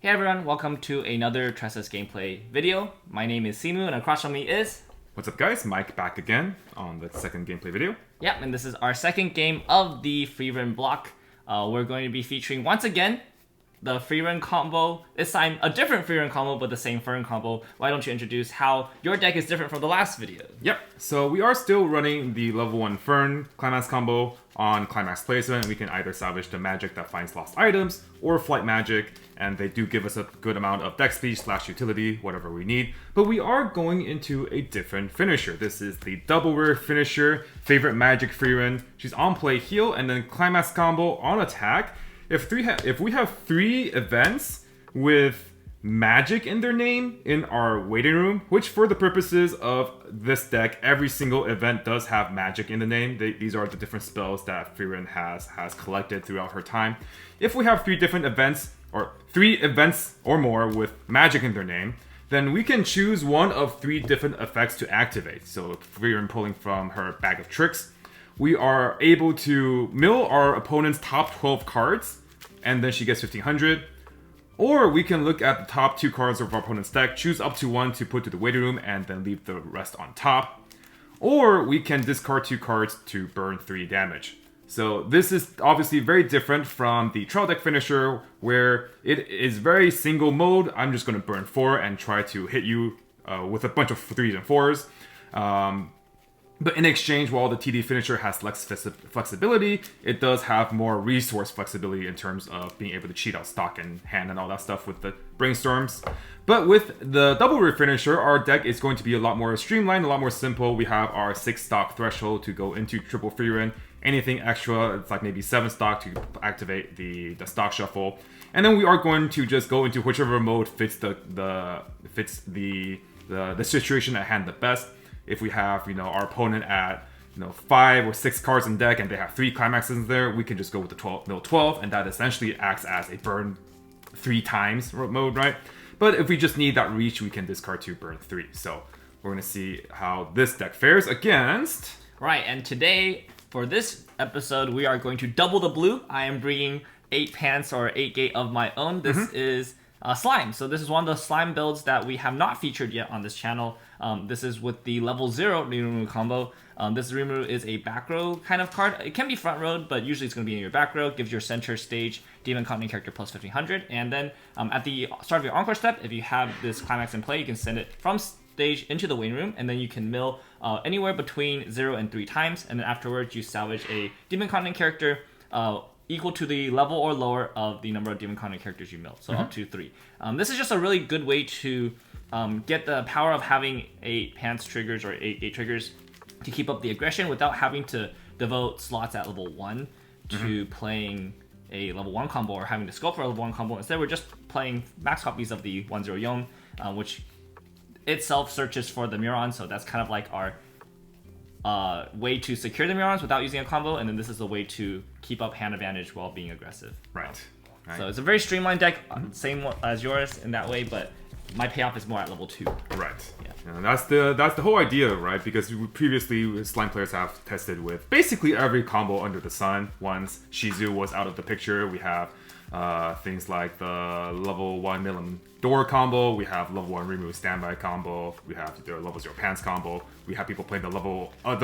Hey everyone, welcome to another Tressa's gameplay video. My name is Simu and across from me is... What's up guys, Mike back again on the second gameplay video. Yep, and this is our second game of the Frieren block. We're going to be featuring once again the Frieren combo. This time a different Frieren combo but the same Frieren combo. Why don't you introduce how your deck is different from the last video? Yep, so we are still running the level 1 Fern Climax combo on Climax placement. We can either salvage the magic that finds lost items or flight magic, and they do give us a good amount of deck speed / utility, whatever we need. But we are going into a different finisher. This is the double rare finisher, favorite magic Frieren. She's on play heal and then Climax combo on attack. If we have 3 events with magic in their name in our waiting room, which for the purposes of this deck, every single event does have magic in the name. These are the different spells that Frieren has collected throughout her time. If we have 3 different events, or 3 events or more with magic in their name, then we can choose one of 3 different effects to activate. So if Frieren pulling from her bag of tricks, we are able to mill our opponent's top 12 cards, and then she gets 1500. Or we can look at the top 2 cards of our opponent's deck, choose up to 1 to put to the waiting room, and then leave the rest on top. Or we can discard 2 cards to burn 3 damage. So this is obviously very different from the trial deck finisher, where it is very single mode. I'm just going to burn 4 and try to hit you with a bunch of 3s and 4s. But in exchange, while the TD finisher has less flexibility, it does have more resource flexibility in terms of being able to cheat out stock and hand and all that stuff with the brainstorms. But with the double rare finisher, our deck is going to be a lot more streamlined, a lot more simple. We have our 6 stock threshold to go into triple Frieren. Anything extra, it's like maybe 7 stock to activate the stock shuffle. And then we are going to just go into whichever mode fits the situation at hand the best. If we have, our opponent at, 5 or 6 cards in deck and they have 3 climaxes in there, we can just go with the mill 12, and that essentially acts as a burn 3 times mode, right? But if we just need that reach, we can discard 2, burn 3. So we're going to see how this deck fares against... Right, and today, for this episode, we are going to double the blue. I am bringing 8 pants or 8 gate of my own. This is slime. So this is one of the slime builds that we have not featured yet on this channel. This is with the Lv0 Rimuru combo. This Rimuru is a back row kind of card. It can be front row, but usually it's going to be in your back row. Gives your center stage demon continuity character plus 1500. And then at the start of your encore step, if you have this climax in play, you can send it from stage into the waiting room, and then you can mill anywhere between 0 and 3 times. And then afterwards, you salvage a demon continuity character equal to the level or lower of the number of demon continuity characters you mill, so up to 3. This is just a really good way to get the power of having 8 pants triggers or 8 triggers to keep up the aggression without having to devote slots at level 1 to playing a level 1 combo or having to scope for a level 1 combo. Instead, we're just playing max copies of the 1-0 Yom, which itself searches for the Muron, so that's kind of like our way to secure the Murons without using a combo, and then this is a way to keep up hand advantage while being aggressive. Right. So it's a very streamlined deck, same as yours in that way, but my payoff is more at level 2. Right. Yeah. And that's the whole idea, right? Because previously slime players have tested with basically every combo under the sun. Once Shizu was out of the picture, we have things like the level 1 Milim door combo, we have level 1 Rimuru standby combo, we have the level 0 pants combo, we have people playing the level 1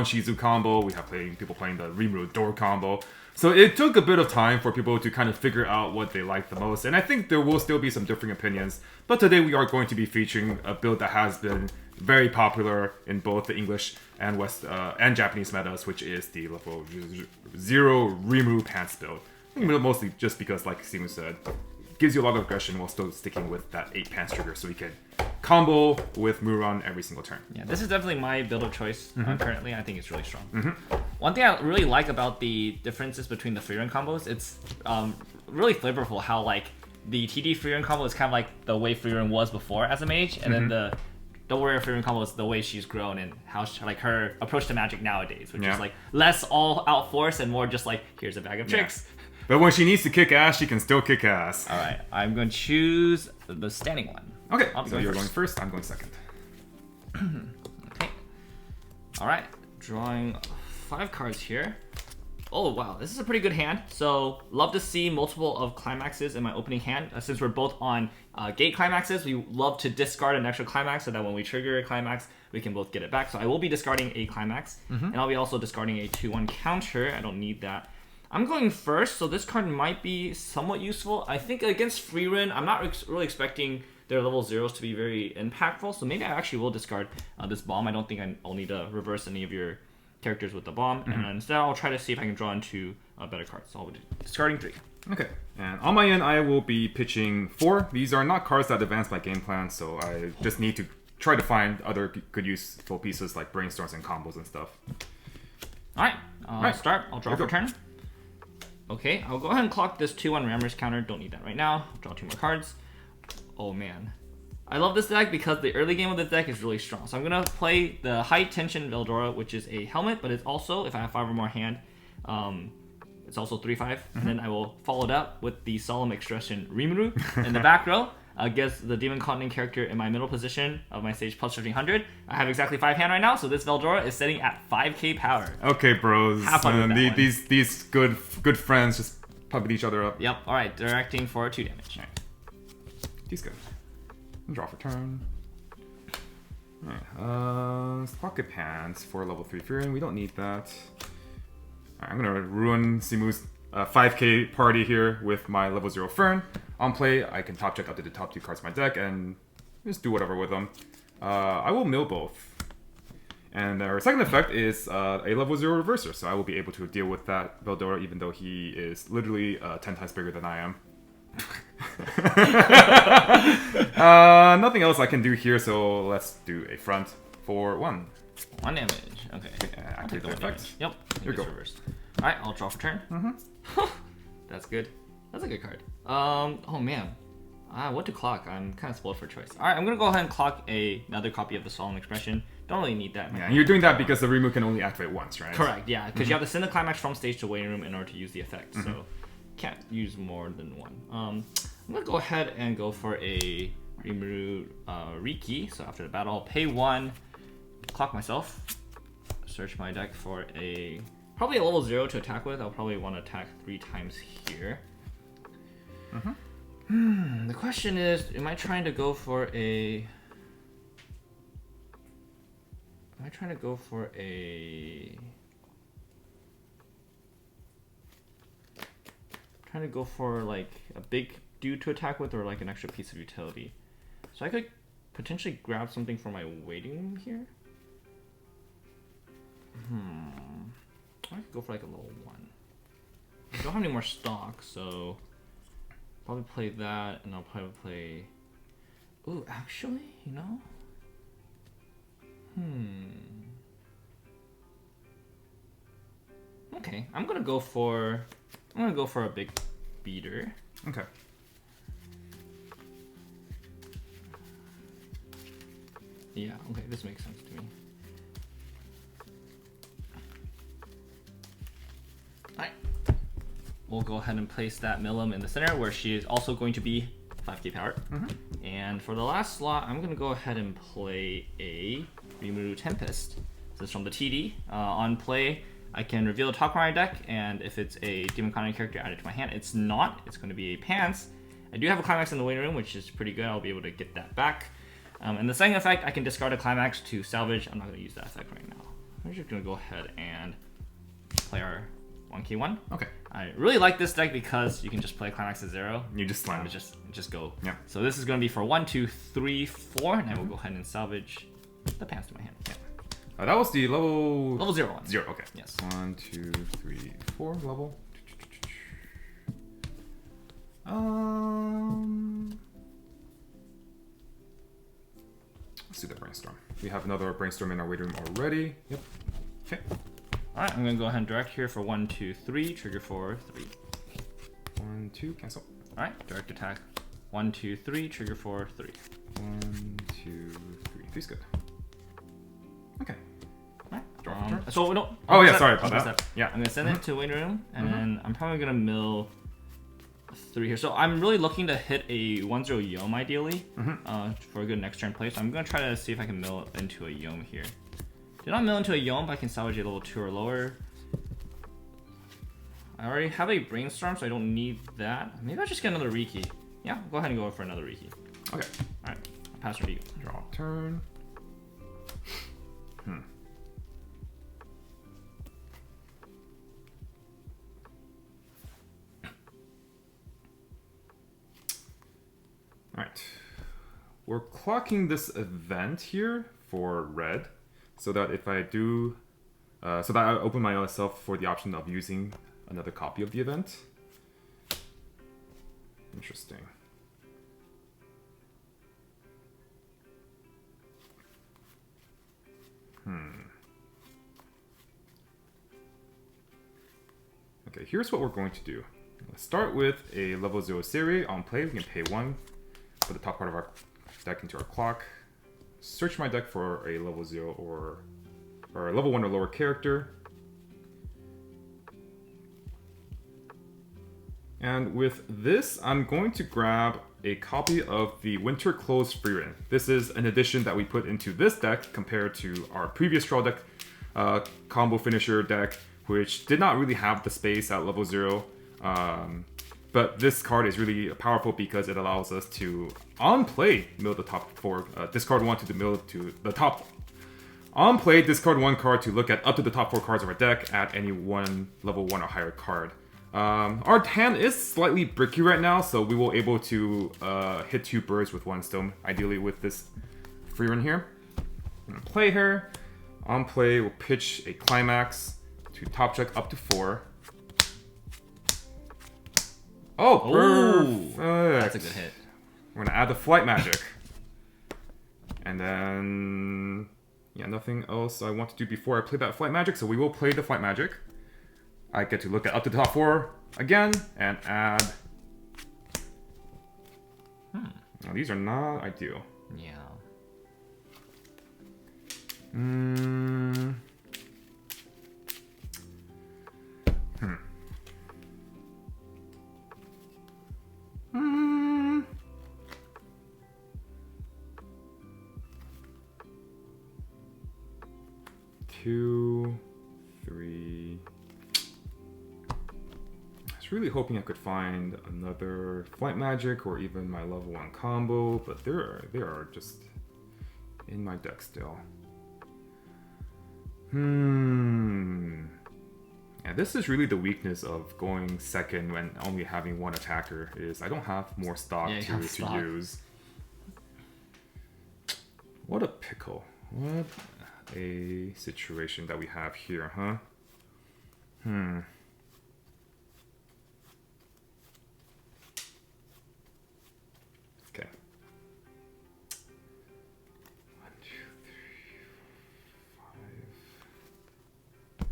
Shizu combo, we have people playing the Rimuru door combo. So it took a bit of time for people to kind of figure out what they like the most, and I think there will still be some differing opinions, but today we are going to be featuring a build that has been very popular in both the English and and Japanese metas, which is the level 0 Rimuru pants build. I think mostly just because, like Simu said, gives you a lot of aggression while still sticking with that 8 pants trigger, so you can combo with Muron every single turn. Yeah, this is definitely my build of choice currently. I think it's really strong. One thing I really like about the differences between the Frieren combos, it's really flavorful how like the TD Frieren combo is kind of like the way Frieren was before as a mage, and then the Don't Worry Frieren combo is the way she's grown and how like her approach to magic nowadays, which is like less all out force and more just like here's a bag of tricks. But when she needs to kick ass, she can still kick ass. All right, I'm going to choose the standing one. Okay, so you're going first, I'm going second. Okay. All right, drawing 5 cards here. Oh wow, this is a pretty good hand. So love to see multiple of climaxes in my opening hand. Since we're both on gate climaxes, we love to discard an extra climax so that when we trigger a climax, we can both get it back. So I will be discarding a climax, and I'll be also discarding a 2/1 counter. I don't need that. I'm going first, so this card might be somewhat useful. I think against Frieren, I'm not really expecting their level 0s to be very impactful, so maybe I actually will discard this bomb. I don't think I'll need to reverse any of your characters with the bomb, and instead I'll try to see if I can draw into better cards. So I'll be discarding 3. Okay, and on my end, I will be pitching 4. These are not cards that advance my game plan, so I just need to try to find other good useful pieces like brainstorms and combos and stuff. Alright, start. I'll draw for turn. Okay, I'll go ahead and clock this 2/1 Rammers counter. Don't need that right now. I'll draw 2 more cards. Oh man. I love this deck because the early game of the deck is really strong. So I'm going to play the High Tension Veldora, which is a helmet, but it's also, if I have 5 or more hand, it's also 3/5. And then I will follow it up with the Solemn Expression Rimuru in the back row against the Demon Continent character in my middle position of my stage plus 1500. I have exactly 5 hand right now, so this Veldora is sitting at 5k power. Okay, bros. Have fun with that these good friends just pumping each other up. Yep, alright, directing for 2 damage. All right. He's good. Draw for turn. Alright, Pocket Pants for level 3 Frieren. We don't need that. Alright, I'm gonna ruin Simu's 5k party here with my level 0 Fern. On play, I can top check up to the top 2 cards of my deck and just do whatever with them. I will mill both. And our second effect is a level 0 Reverser, so I will be able to deal with that Veldora even though he is literally 10 times bigger than I am. Nothing else I can do here, so let's do a front for 1. 1 damage. Okay. Activate the effect. Yep. Here we go. Reversed. Alright, I'll draw for turn. That's good. That's a good card. Oh man. What to clock? I'm kind of spoiled for choice. Alright, I'm gonna go ahead and clock another copy of the Solemn Expression. Don't really need that. Yeah, and you're doing that because the Rimuru can only activate once, right? Correct, yeah. Because you have to send the climax from stage to waiting room in order to use the effect. So can't use more than 1. I'm gonna go ahead and go for a Rimuru Riki. So after the battle, I'll pay 1, clock myself, search my deck for probably a level 0 to attack with. I'll probably want to attack 3 times here. The question is, am I trying to go for a... Trying to go for like a big dude to attack with or like an extra piece of utility. So I could potentially grab something for my waiting room here. I could go for like a level 1. I don't have any more stock, so probably play that, and I'll probably play... Ooh, actually, you know? Okay, I'm gonna go for a big beater. Okay. Yeah, okay, this makes sense to me. Alright. We'll go ahead and place that Milim in the center where she is also going to be 5k power. And for the last slot, I'm going to go ahead and play a Rimuru Tempest. This is from the TD. On play, I can reveal the top card of my deck, and if it's a Demon Continent character, add it to my hand. It's not. It's going to be a Pants. I do have a Climax in the waiting room, which is pretty good. I'll be able to get that back. And the second effect, I can discard a Climax to salvage. I'm not going to use that effect right now. I'm just going to go ahead and play our 1k1. Okay. I really like this deck because you can just play Climax at 0. You just slam. Just go. Yeah. So this is going to be for 1, 2, 3, 4, and I will go ahead and salvage the Pants to my hand. Yeah. That was the level 0 one. 0. Okay. Yes. 1, 2, 3, 4 level. Let's do the brainstorm. We have another brainstorm in our waiting room already. Yep. Okay. All right, I'm gonna go ahead and direct here for 1, 2, 3. Trigger for 3. 1, 2. Cancel. All right, direct attack. 1, 2, 3. Trigger for 3. 1, 2, 3. 3's good. Okay. So we don't. Oh yeah, sorry about that. Yeah, I'm gonna send it to waiting room, and then I'm probably gonna mill 3 here. So I'm really looking to hit a 1/0 Yom ideally for a good next turn play. So I'm gonna try to see if I can mill into a Yom here. Did not mill into a Yom, but I can salvage a level 2 or lower. I already have a Brainstorm, so I don't need that. Maybe I'll just get another Riki. Yeah, go ahead and go for another Riki. Okay. Alright, I'll pass her to you. Draw turn. Alright. We're clocking this event here for red, so that if I do, so that I open myself for the option of using another copy of the event. Interesting. Okay, here's what we're going to do. Let's start with a level 0 series on play. We can pay 1, put the top part of our deck into our clock. Search my deck for a level 0 or a level 1 or lower character. And with this, I'm going to grab a copy of the Winter Clothes Frieren. This is an addition that we put into this deck compared to our previous draw deck combo finisher deck, which did not really have the space at level 0. But this card is really powerful because it allows us to, on play, mill the top 4, discard 1 to mill to the top. On play, discard 1 card to look at up to the top 4 cards of our deck at any one level 1 or higher card. Our hand is slightly bricky right now, so we will able to hit 2 birds with 1 stone, ideally with this Frieren here. I'm gonna play her. On play, we'll pitch a Climax to top check up to 4. Oh, perfect. That's a good hit. We're gonna add the Flight Magic. And then, yeah, nothing else I want to do before I play that Flight Magic, so we will play the Flight Magic. I get to look at up to the top 4 again and add. Now, these are not ideal. Yeah. 2, 3. I was really hoping I could find another Flight Magic or even my level 1 combo, but they are just in my deck still. Yeah, this is really the weakness of going second when only having 1 attacker, is I don't have more stock to use. What a pickle. What a situation that we have here, huh? Okay. 1, 2, 3, 4, 5.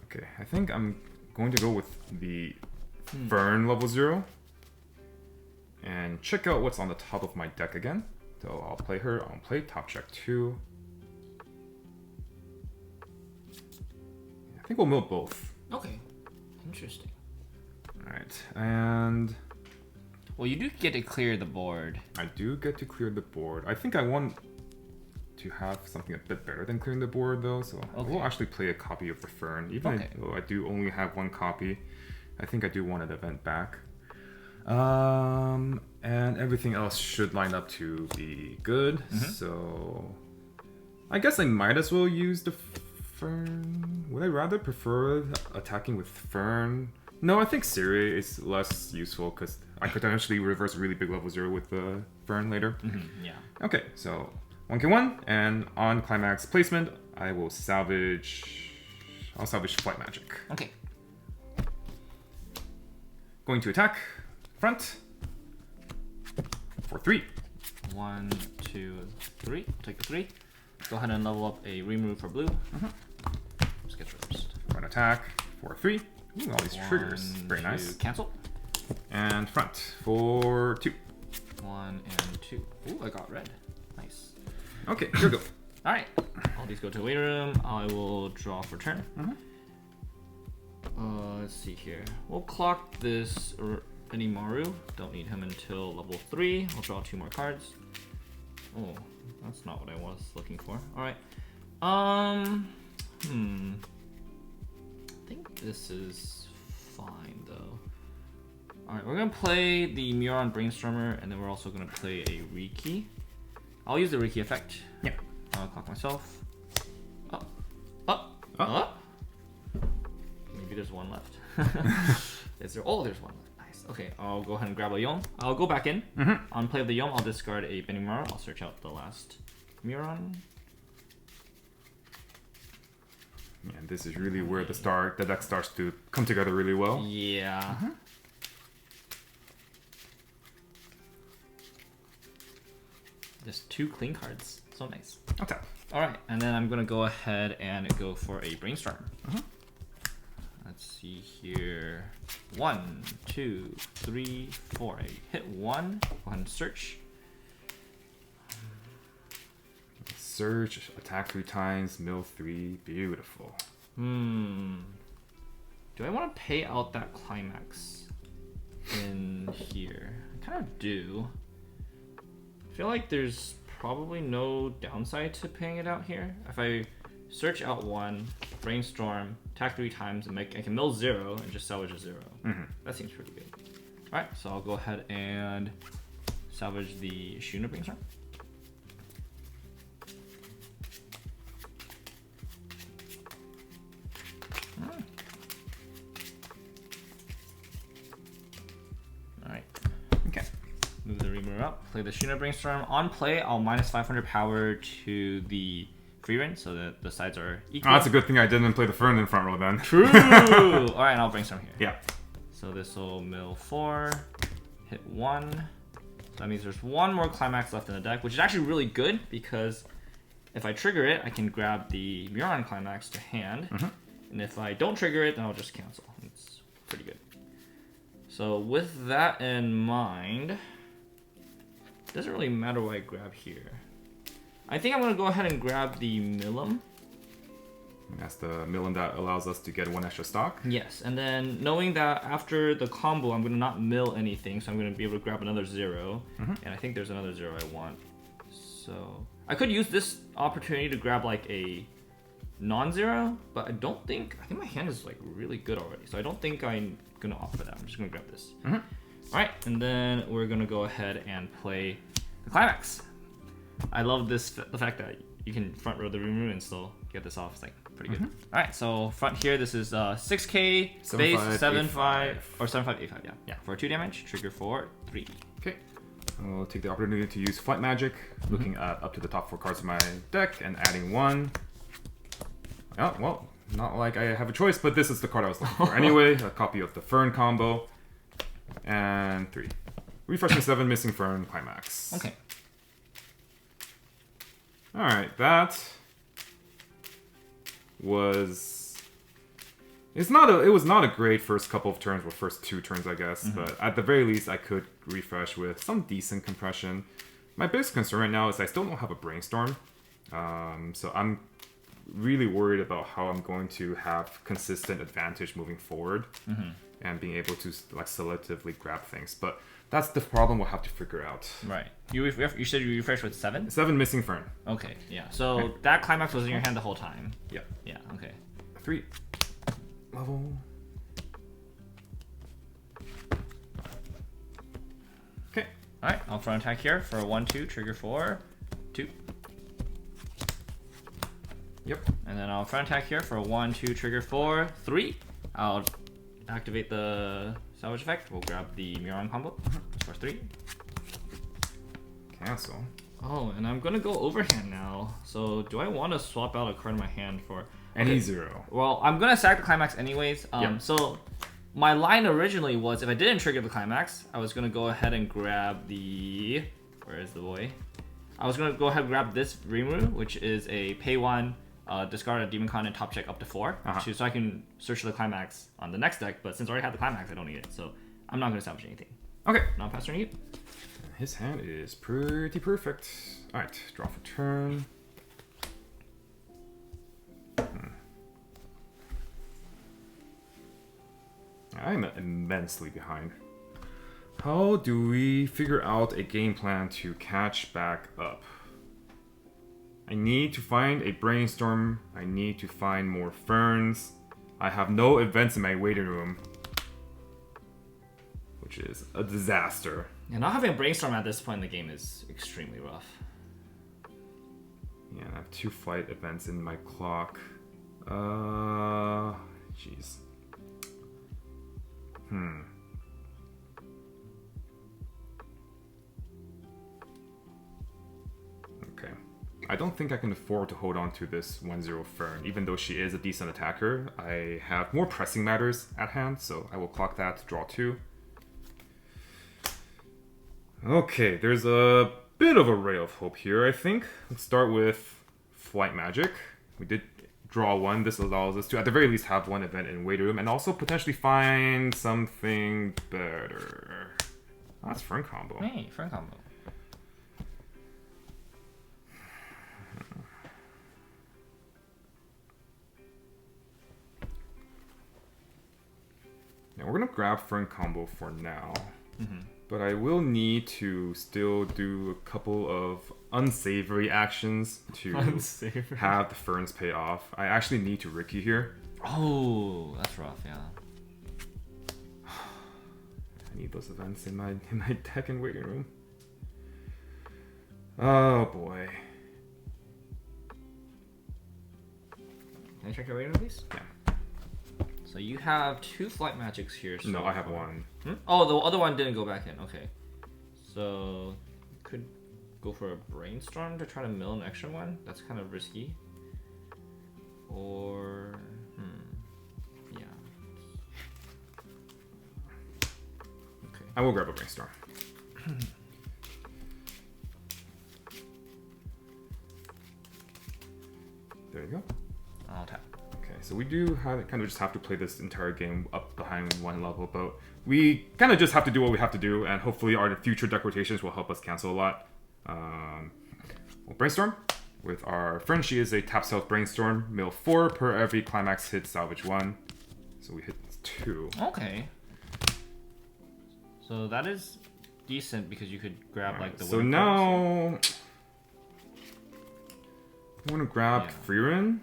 Okay, I think I'm going to go with the Fern level 0 and check out what's on the top of my deck again. So I'll play her on play, top check 2. I think we'll mill both. Okay, interesting. Alright, and well, you do get to clear the board. I do get to clear the board. I think I want to have something a bit better than clearing the board though, so I will actually play a copy of the Fern. Even though I do only have 1 copy, I think I do want an event back. And everything else should line up to be good. So I guess I might as well use the Fern. Would I rather prefer attacking with Fern? No, I think Siri is less useful because I could actually reverse a really big level 0 with the Fern later. Yeah. Okay, so 1k1, and on Climax placement, I will salvage. I'll salvage Flight Magic. Okay. Going to attack front for 3. 1, 2, 3. Take the 3. Go ahead and level up a Rimuru for blue. Sketch first. Front attack for 3. Ooh, all these triggers. Very nice. Cancel. And front for 2. 1 and 2. Ooh, I got red. Nice. Okay, here we go. Alright. All these go to the waiting room. I will draw for turn. Let's see here. We'll clock this Rimuru. Don't need him until level 3. I'll draw 2 more cards. Oh, That's not what I was looking for. All right. I think this is fine though. All right, we're gonna play the Muron Brainstormer, and then we're also gonna play a Riki. I'll use the Riki effect. Yeah. I'll clock myself. Up. Maybe there's one left. Is there? Oh, there's one left. Nice. Okay, I'll go ahead and grab a Yom. I'll go back in. On play of the Yom, I'll discard a Benimaru. I'll search out the last Muron. And this is really where the deck starts to come together really well. Yeah. Just 2 clean cards. So nice. Okay. Alright, and then I'm gonna go ahead and go for a Brainstorm. Let's see here. 1, 2, 3, 4. I hit 1. Go ahead and search. Search, attack 3 times, mill 3. Beautiful. Do I want to pay out that climax in here? I kind of do. I feel like there's probably no downside to paying it out here. If I search out 1, Brainstorm, attack 3 times, and I can mill 0 and just salvage a 0. That seems pretty good. Alright, so I'll go ahead and salvage the Shuna Brainstorm. Alright. Okay. Move the Rimuru up, play the Shuna Brainstorm. On play, I'll minus 500 power to the Frieren so that the sides are equal. Oh, that's a good thing I didn't play the Fern in front row then. True! Alright, and I'll Brainstorm here. Yeah. So this will mill 4, hit 1. So that means there's 1 more Climax left in the deck, which is actually really good because if I trigger it, I can grab the Muron Climax to hand. And if I don't trigger it, then I'll just cancel. It's pretty good. So with that in mind, it doesn't really matter what I grab here. I think I'm going to go ahead and grab the Milim. That's the Milim that allows us to get 1 extra stock. Yes, and then knowing that after the combo, I'm going to not mill anything, so I'm going to be able to grab another 0. And I think there's another 0 I want. So I could use this opportunity to grab like a non-zero, but I think my hand is like really good already, so I don't think I'm gonna opt for that. I'm just gonna grab this. Alright, and then we're gonna go ahead and play the Climax. I love the fact that you can front row the Rimuru and still get this off. It's like pretty good. Alright, so front here, this is 6k, base, 7-5, or 7-5-8-5, yeah. For 2 damage, trigger for 3. Okay. I'll take the opportunity to use Flight Magic, looking at up to the top 4 cards of my deck and adding 1. Oh, well, not like I have a choice, but this is the card I was looking for. Anyway, a copy of the Fern combo. And 3. Refreshing 7, missing Fern, Climax. Okay. Alright, that was... it was not a great first couple of turns, or first 2 turns, I guess. But at the very least, I could refresh with some decent compression. My biggest concern right now is I still don't have a Brainstorm. So I'm really worried about how I'm going to have consistent advantage moving forward and being able to like selectively grab things. But that's the problem we'll have to figure out. Right. You said you refreshed with 7? 7 missing Fern. Okay, yeah. So that Climax was in your hand the whole time. Yeah. Yeah, okay. 3. Level. Okay. Alright, I'll front attack here for 1-2, trigger for 2. Yep. And then I'll front attack here for 1-2, trigger for 3. I'll activate the salvage effect. We'll grab the Muron combo for 3. Cancel. Oh, and I'm gonna go overhand now. So do I want to swap out a card in my hand for any 0? Well, I'm gonna sack the Climax anyways. So my line originally was if I didn't trigger the Climax, I was gonna go ahead and grab the where is the boy? I was gonna go ahead and grab this Rimuru, which is a pay 1. Discard a Demon Con and top check up to 4, so I can search the Climax on the next deck. But since I already have the Climax, I don't need it, so I'm not going to salvage anything. Okay. Not pass turn you. His hand is pretty perfect. All right, draw for turn. I'm immensely behind. How do we figure out a game plan to catch back up? I need to find a brainstorm. I need to find more ferns. I have no events in my waiting room, which is a disaster. Yeah, not having a brainstorm at this point in the game is extremely rough. Yeah, I have 2 flight events in my clock. Jeez. Okay. I don't think I can afford to hold on to this 1-0 Fern, even though she is a decent attacker. I have more pressing matters at hand, so I will clock that, draw 2. Okay, there's a bit of a ray of hope here, I think. Let's start with Flight Magic. We did draw 1. This allows us to, at the very least, have 1 event in waiting room and also potentially find something better. Oh, that's Fern combo. Hey, Fern combo. Now, we're going to grab Fern combo for now. But I will need to still do a couple of unsavory actions to have the Ferns pay off. I actually need to Ricky here. Oh, that's rough, yeah. I need those events in my deck and waiting room. Oh boy. Can I check your waiting room, please? Yeah. So you have 2 flight magics here. So No, I have 1. Oh, the other one didn't go back in. Okay. So you could go for a brainstorm to try to mill an extra one. That's kind of risky. Or yeah. Okay. I will grab a brainstorm. There you go. I'll tap. Okay, so we do kind of just have to play this entire game up behind 1 level, but we kind of just have to do what we have to do, and hopefully our future deck rotations will help us cancel a lot. We'll brainstorm with our friend. She is a tap south brainstorm, mill 4 per every climax hit, salvage 1. So we hit 2. Okay. So that is decent because you could grab like the. So now I want to grab Frieren.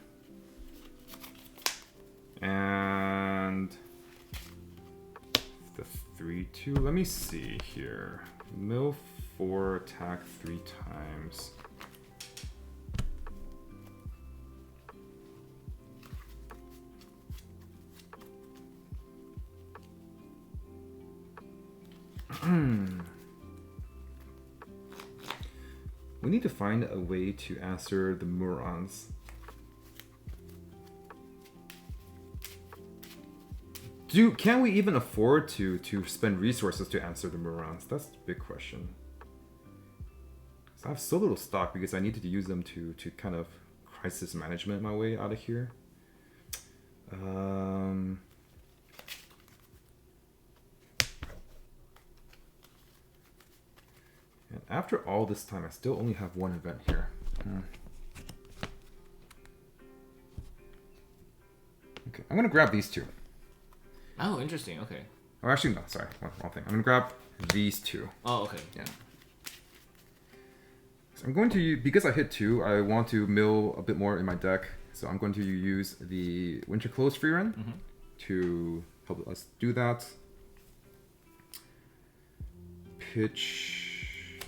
And the 3-2. Let me see here. Mill 4, attack 3 times. We need to find a way to answer the Murons. Can we even afford to spend resources to answer the Murons? That's the big question. So I have so little stock because I needed to use them to kind of crisis management my way out of here. And after all this time, I still only have 1 event here. Okay, I'm gonna grab these 2. Oh, interesting. Okay. Oh, actually, no. Sorry, wrong thing. I'm gonna grab these 2. Oh, okay. Yeah. So I'm going to, because I hit 2, I want to mill a bit more in my deck. So I'm going to use the Winter Close Frieren to help us do that. Pitch.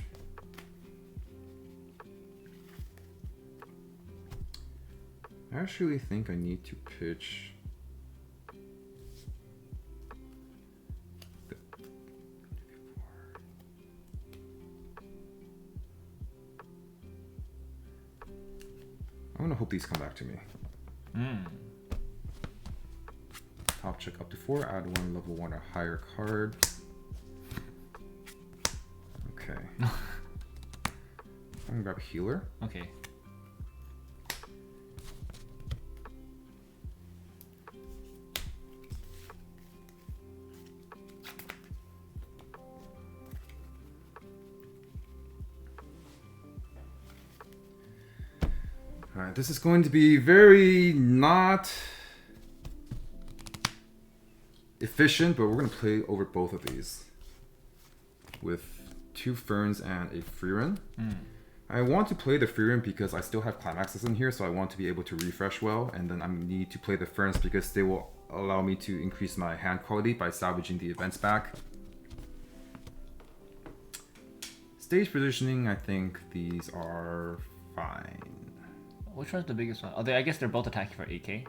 I actually think I need to pitch. I want to hope these come back to me. Top check up to 4, add 1 level 1 or higher card. Okay. I'm gonna grab a healer. Okay. Alright, this is going to be very not efficient, but we're going to play over both of these with 2 Ferns and a Frieren. I want to play the Frieren because I still have climaxes in here, so I want to be able to refresh well, and then I need to play the Ferns because they will allow me to increase my hand quality by salvaging the events back. Stage positioning, I think these are fine. Which one's the biggest one? Oh, I guess they're both attacking for 8k.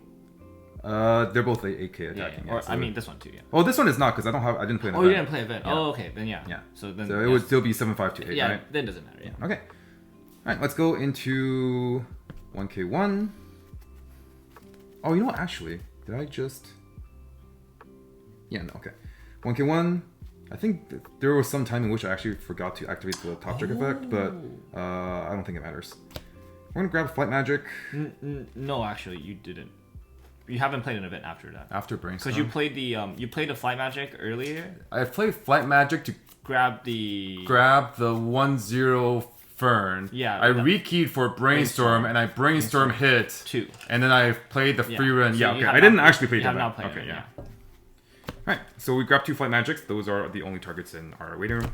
They're both 8k attacking. Yeah. Or, I mean, this one too, yeah. Oh, this one is not because I didn't play an event. Oh, you didn't play event. Yeah. Oh, okay, then yeah. Yeah. So then it would still be 7-5 to 8, yeah, right? then it doesn't matter, yeah. Okay. Alright, let's go into 1k1. Oh, you know what, actually, did I just... Yeah, no, okay. 1k1, I think there was some time in which I actually forgot to activate the top trick effect, but I don't think it matters. We're gonna grab Flight Magic. No, actually, you didn't. You haven't played an event after that. After Brainstorm. Because you played the Flight Magic earlier. I played Flight Magic to grab the 1-0 Fern. Yeah. I rekeyed for Brainstorm and I Brainstorm hit 2. And then I played the Frieren. So yeah, okay. I didn't actually play the event. Not played okay, it, yeah. Alright, so we grab 2 Flight Magics. Those are the only targets in our waiting room.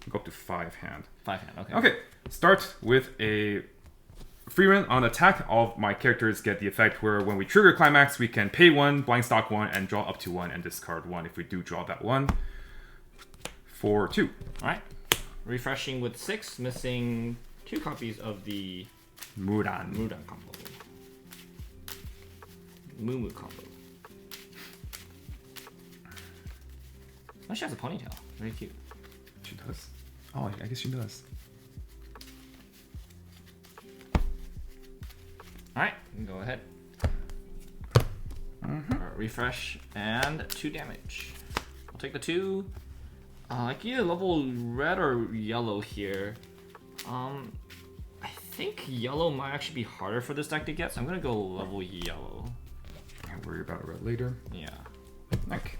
Go up to 5 hand. 5 hand, okay. Okay, start with a Frieren. On attack, all of my characters get the effect where when we trigger Climax, we can pay 1, blind stock 1, and draw up to 1 and discard 1 if we do draw that 1. For 2. Alright. Refreshing with 6, missing 2 copies of the Muran combo. Moo combo. Oh, she has a ponytail. Very cute. She does. Oh, I guess she does. Alright, go ahead. Refresh and 2 damage. I'll take the 2. I can either level red or yellow here. I think yellow might actually be harder for this deck to get, so I'm gonna go level yellow. Can't worry about red later. Yeah. Okay.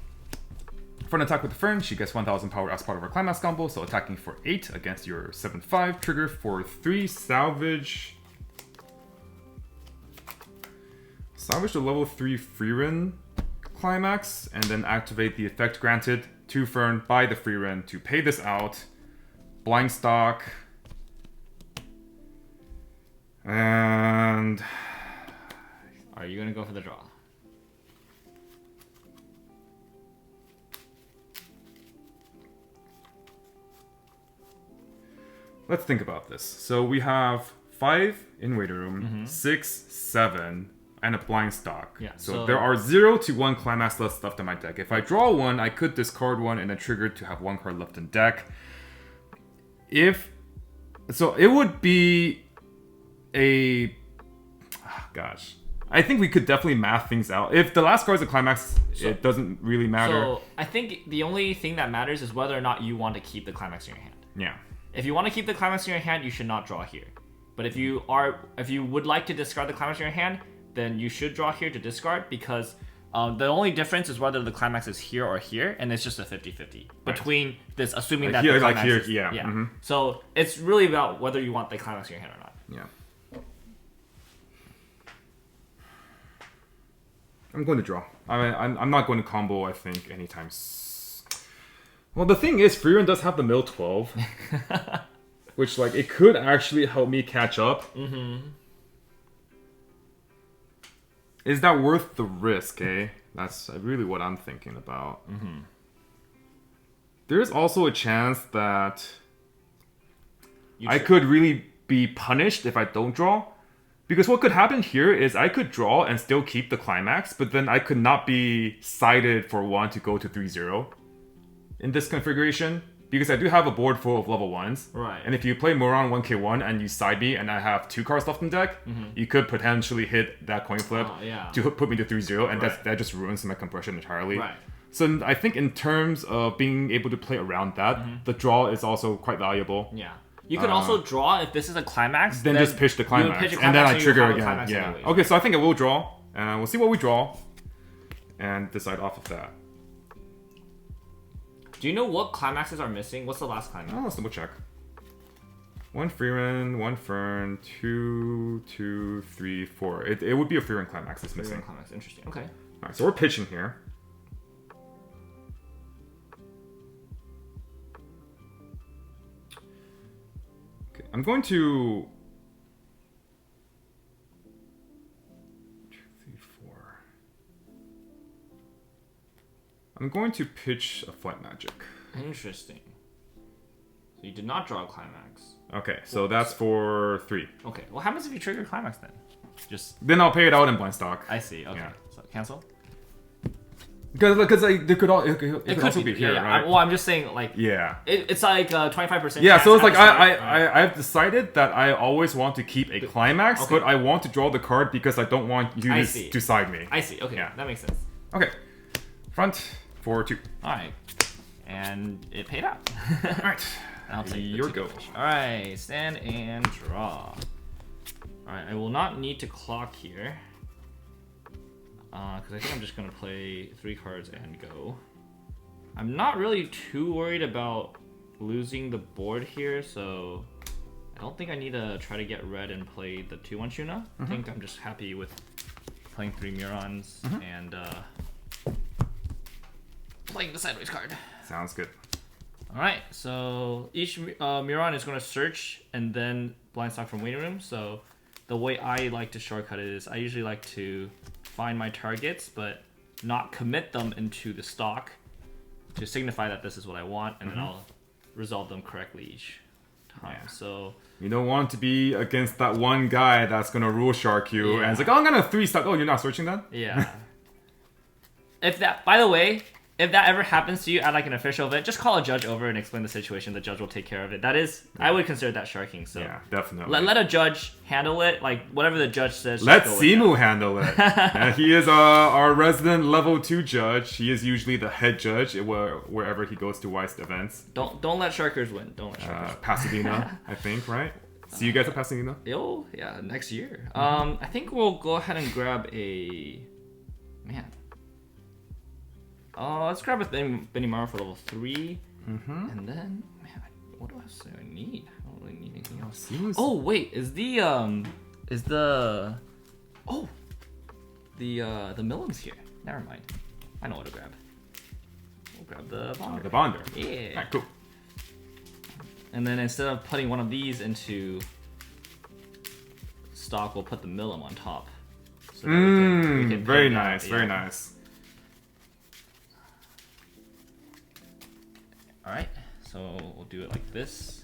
For an attack with the Fern, she gets 1000 power as part of her Climax combo, so attacking for 8 against your 7-5. Trigger for 3, salvage. Salvage the level 3 Frieren Climax, and then activate the effect granted to Fern by the Frieren to pay this out. Blind stock. And... Are you gonna go for the draw? Let's think about this. So we have 5 in waiting room, 6, 7, and a blind stock. Yeah, so there are 0 to 1 Climax left in my deck. If I draw 1, I could discard 1 and then trigger to have 1 card left in deck. So it would be a... Oh, gosh. I think we could definitely math things out. If the last card is a Climax, it doesn't really matter. So I think the only thing that matters is whether or not you want to keep the Climax in your hand. Yeah. If you want to keep the Climax in your hand, you should not draw here. But if you would like to discard the Climax in your hand, then you should draw here to discard, because the only difference is whether the Climax is here or here, and it's just a 50-50 between this, assuming that here, the Climax here, is, yeah. So it's really about whether you want the Climax in your hand or not. Yeah. I'm going to draw. I'm not going to combo, I think, anytime. Well, the thing is, Frieren does have the mill 12, which, like, it could actually help me catch up. Is that worth the risk, eh? That's really what I'm thinking about. There's also a chance that I could really be punished if I don't draw. Because what could happen here is I could draw and still keep the Climax, but then I could not be sided for 1 to go to 3-0 in this configuration. Because I do have a board full of level 1s. Right. And if you play Moron 1k1 and you side me and I have 2 cards left in deck, you could potentially hit that coin flip to put me to 3-0, and that just ruins my compression entirely. Right. So I think in terms of being able to play around that, the draw is also quite valuable. Yeah. You could also draw if this is a Climax. Then just pitch the Climax, and then I trigger again. Yeah. Anyways. Okay, so I think I will draw, and we'll see what we draw, and decide off of that. Do you know what Climaxes are missing? What's the last Climax? Oh, let's double check. 1 Frieren, 1 Fern, 2, 2, 3, 4. It would be a Frieren Climax that's missing. Frieren Climax, interesting. Okay. Alright, so we're pitching here. Okay, I'm going to... 2, 3, 4. I'm going to pitch a Flight Magic. Interesting. So you did not draw a Climax. Okay, so that's for 3. Okay, what happens if you trigger Climax then? Then I'll pay it out in blind stock. I see, okay. Yeah. So cancel? Because it could also be here, yeah. right? Well, I'm just saying, like... Yeah. It's like 25%. Yeah, so it's like right? I've decided that I always want to keep a Climax, okay. but I want to draw the card because I don't want you to side me. I see, okay, Yeah. that makes sense. Okay. Front for 2. Alright. And it paid out. Alright. I'll take your go. Alright, stand and draw. Alright, I will not need to clock here. Because I think I'm just going to play 3 cards and go. I'm not really too worried about losing the board here, so I don't think I need to try to get red and play the 2-1 Shuna. I think I'm just happy with playing 3 Murons and playing the sideways card. Sounds good. Alright, so each Muron is going to search and then blind stock from waiting room. So the way I like to shortcut it is I usually like to find my targets but not commit them into the stock to signify that this is what I want, and then I'll resolve them correctly each time. Yeah. So you don't want to be against that one guy that's going to rule shark you and it's like, oh, I'm going to 3-stock. Oh, you're not searching that? Yeah. If that, by the way, if that ever happens to you at like an official event, just call a judge over and explain the situation. The judge will take care of it. That is, I would consider that sharking. So yeah, definitely. Let a judge handle it. Like whatever the judge says. Let Simu handle it. And he is our resident level 2 judge. He is usually the head judge wherever he goes to Weiss events. Don't let sharkers win. Don't let sharkers win. Pasadena, I think, right? See you guys at Pasadena? Oh yeah, next year. I think we'll go ahead and grab a let's grab a Benimaru for level 3. And then, man, what else do I need? I don't really need anything else. Oh wait, is the Millim's here? Never mind. I know what to grab. We'll grab the Bonder. The Bonder. Yeah. Alright, cool. And then instead of putting one of these into stock, we'll put the Millim on top. So we can very nice, very nice. Alright, so we'll do it like this.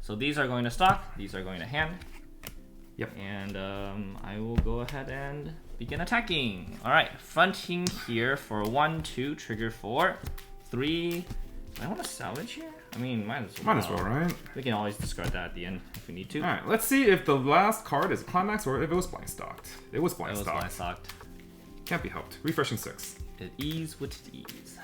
So these are going to stock, these are going to hand. Yep. And I will go ahead and begin attacking. Alright, fronting here for 1, 2, trigger 4, 3. Do I want to salvage here? I mean, might as well. Might as well, right? We can always discard that at the end if we need to. Alright, let's see if the last card is a Climax or if it was blind stocked. It was blind stocked. Blind stocked. Can't be helped. Refreshing 6. It ease with ease.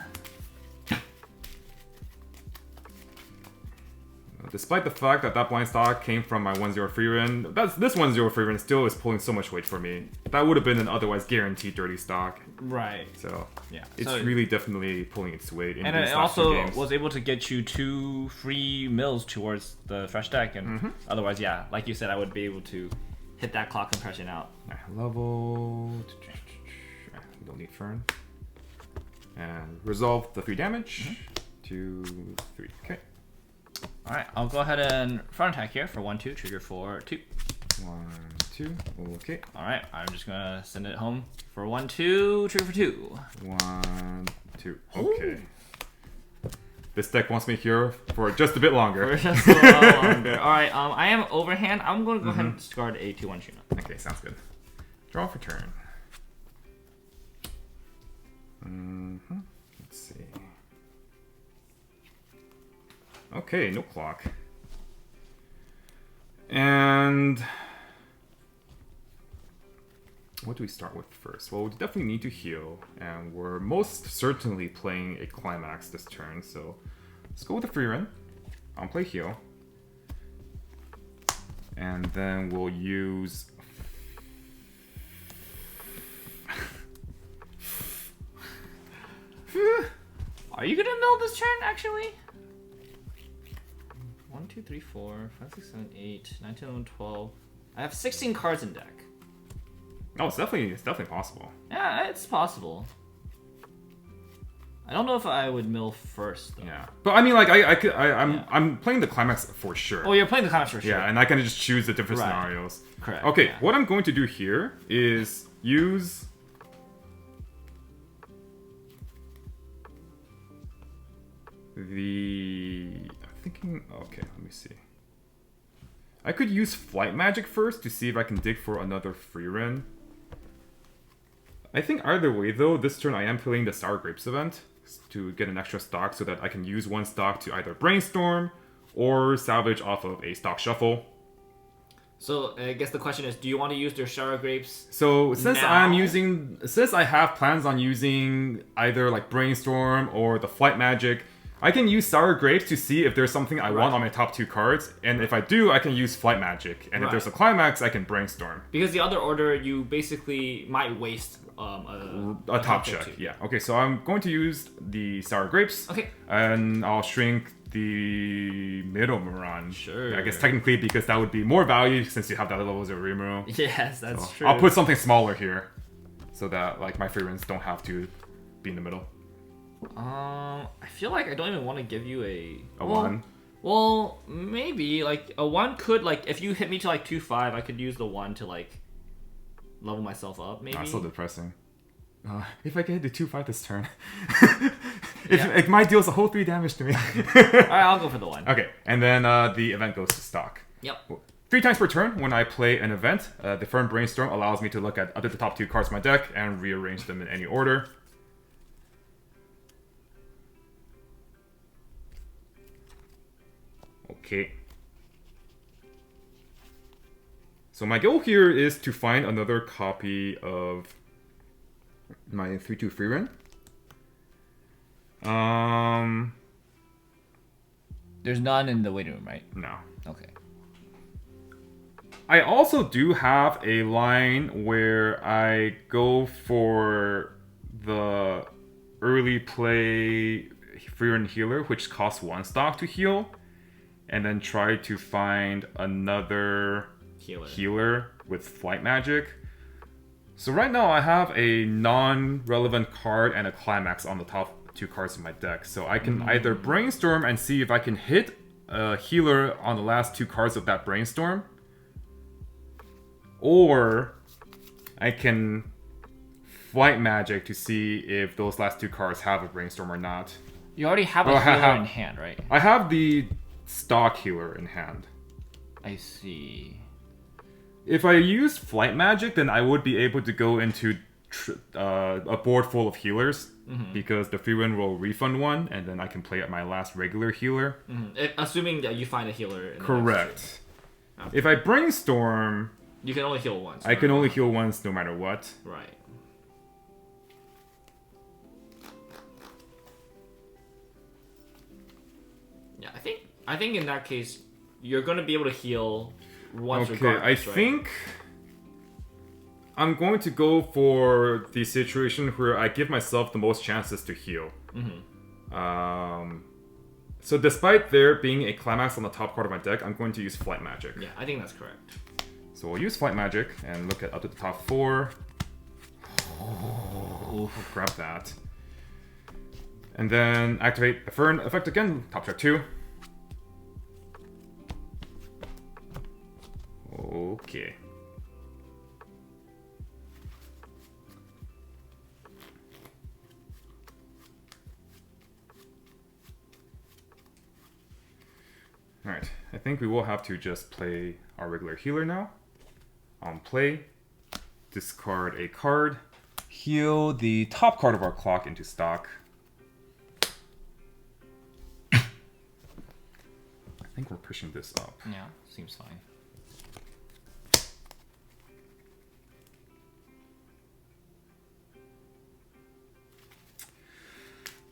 Despite the fact that blind stock came from my 1-0 Frieren, this 1-0 Frieren still is pulling so much weight for me. That would have been an otherwise guaranteed dirty stock. Right. So yeah, it's really definitely pulling its weight. In and these it last also games. was able to get you 2 free mills towards the fresh deck, and otherwise, yeah, like you said, I would be able to hit that clock compression out. Level. We don't need Fern. And resolve the 3 damage. 2, 3. Okay. Alright, I'll go ahead and front attack here for 1, 2, trigger 4, 2. 1, 2, okay. Alright, I'm just gonna send it home for 1, 2, trigger for 2. 1, 2, okay. Ooh. This deck wants me here for just a bit longer. For just a little longer. Alright, I am overhand. I'm gonna go ahead and discard a 2-1 Shuna. Okay, sounds good. Draw for turn. Let's see. Okay, no clock. And what do we start with first? Well, we definitely need to heal, and we're most certainly playing a Climax this turn, so let's go with the Frieren. I'll play heal. And then we'll use... Are you gonna mill this turn, actually? 1, 2, 3, 4, 5, 6, 7, 8, 9, 10, 11, 12. I have 16 cards in deck. Oh, it's definitely possible. Yeah, it's possible. I don't know if I would mill first, though. Yeah, but I mean, like, I'm playing the climax for sure. Oh, you're playing the climax for sure. Yeah, and I can just choose the different scenarios. Correct. Okay, yeah. what I'm going to do here is use I'm thinking. Okay, let me see. I could use Flight Magic first to see if I can dig for another Frieren. I think either way, though, this turn I am playing the Sour Grapes event to get an extra stock so that I can use one stock to either brainstorm or salvage off of a stock shuffle. So I guess the question is, do you want to use their sour grapes? So since now? since I have plans on using either like brainstorm or the Flight Magic, I can use Sour Grapes to see if there's something I want on my top 2 cards, and if I do, I can use Flight Magic, and if there's a climax, I can brainstorm. Because the other order, you basically might waste a top check. Yeah. Okay, so I'm going to use the Sour Grapes. Okay. And I'll shrink the middle Moran. Sure. I guess technically because that would be more value since you have that Lv0 Rimuru. Yes, that's true. I'll put something smaller here, so that like my Frierens don't have to be in the middle. I feel like I don't even want to give you a 1. Well, maybe like a 1 could, like, if you hit me to like 2-5, I could use the 1 to like level myself up. Maybe. That's so depressing. If I get the 2-5 this turn, it might deal a whole 3 damage to me. Alright, I'll go for the 1. Okay, and then the event goes to stock. Yep. 3 times per turn, when I play an event, the Firm Brainstorm allows me to look at the top 2 cards of my deck and rearrange them in any order. Okay. So my goal here is to find another copy of my 3/2 Frieren. There's none in the waiting room, right? No. Okay. I also do have a line where I go for the early play Frieren Healer, which costs 1 stock to heal, and then try to find another healer with Flight Magic. So right now I have a non-relevant card and a climax on the top 2 cards of my deck. So I can either brainstorm and see if I can hit a healer on the last 2 cards of that brainstorm, or I can Flight Magic to see if those last 2 cards have a brainstorm or not. You already have a healer in hand, right? I have the stock healer in hand. I see. If I used Flight Magic, then I would be able to go into a board full of healers, because the Frieren will refund 1, and then I can play at my last regular healer. Assuming that you find a healer in the Correct. Okay. If I brainstorm, you can only heal once. I can only heal once no matter what. Right. Yeah, I think in that case, you're going to be able to heal once regardless, I think I'm going to go for the situation where I give myself the most chances to heal. So despite there being a climax on the top card of my deck, I'm going to use Flight Magic. Yeah, I think that's correct. So we'll use Flight Magic and look at up to the top 4. Grab that. And then activate the Fern effect again, top check 2. Okay. Alright, I think we will have to just play our regular healer now. On play, discard a card, heal the top card of our clock into stock. I think we're pushing this up. Yeah, seems fine.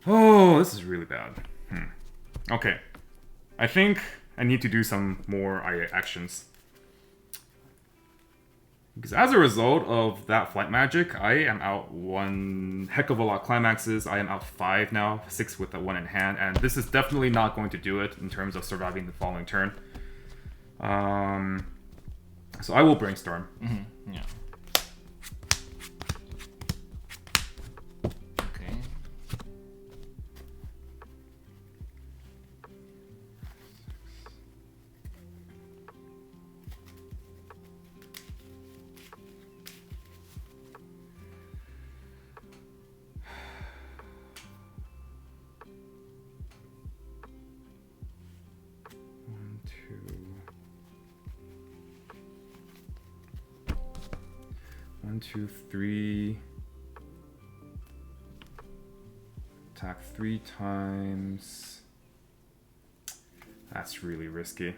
Oh, this is really bad. Okay. I think I need to do some more actions. Because as a result of that Flight Magic, I am out 1 heck of a lot of climaxes. I am out 5 now, 6 with the 1 in hand, and this is definitely not going to do it in terms of surviving the following turn. So I will brainstorm. Yeah. Okay. 2, 3. Attack 3 times. That's really risky.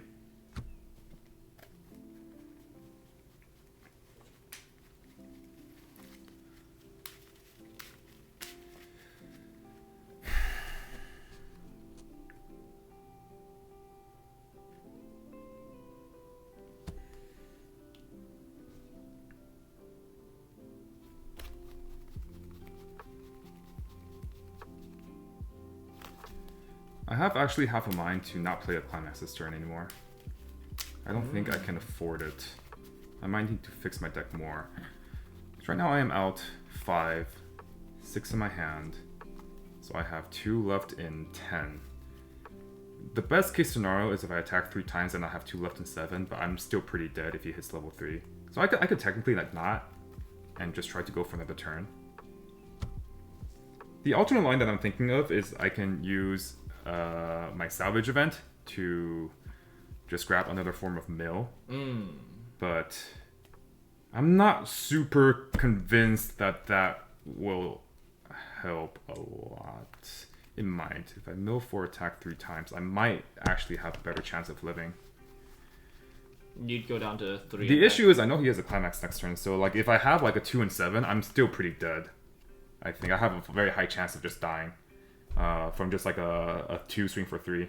I have actually half a mind to not play a Climax this turn anymore. I don't think I can afford it. I might need to fix my deck more. So right now I am out 5, 6 in my hand. So I have 2 left in 10. The best case scenario is if I attack 3 times and I have 2 left in 7, but I'm still pretty dead if he hits level 3. So I could technically like not, and just try to go for another turn. The alternate line that I'm thinking of is I can use my salvage event to just grab another form of mill. But I'm not super convinced that that will help a lot. It might. If I mill 4 attack 3 times, I might actually have a better chance of living. You'd go down to 3. The issue is I know he has a Climax next turn, so like if I have like a 2 and 7, I'm still pretty dead. I think I have a very high chance of just dying. From just like a 2 swing for 3.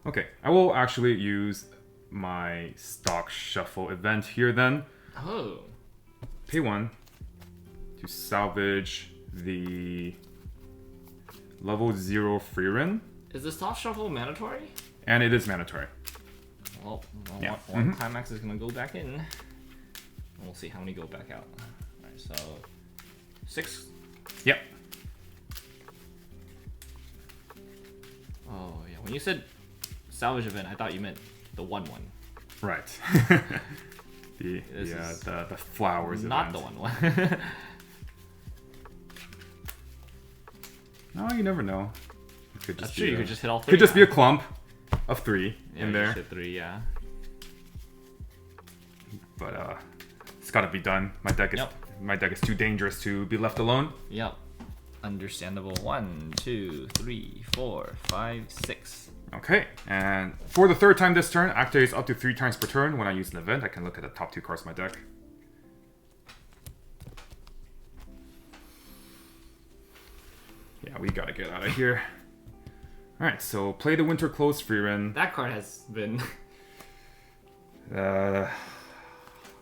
Okay, I will actually use my stock shuffle event here then. Oh. Pay 1 to salvage the level 0 Frieren. Is the stock shuffle mandatory? And it is mandatory. Well, Yeah. one Climax is gonna go back in. And we'll see how many go back out. So 6. Yep. Oh yeah, when you said salvage event, I thought you meant the 1-1. Right. the flowers not event. the 1-1. No, you never know. It could just That's true. You could just hit all 3. Could just be a clump of 3 yeah, in there. Just hit 3, yeah. But it's got to be done. My deck is too dangerous to be left alone. Yep. Understandable. 1, 2, 3, 4, 5, 6. Okay, and for the 3rd time this turn, activates up to 3 times per turn. When I use an event, I can look at the top 2 cards of my deck. Yeah, we gotta get out of here. Alright, so play the Winter Close Frieren. That card has been Uh,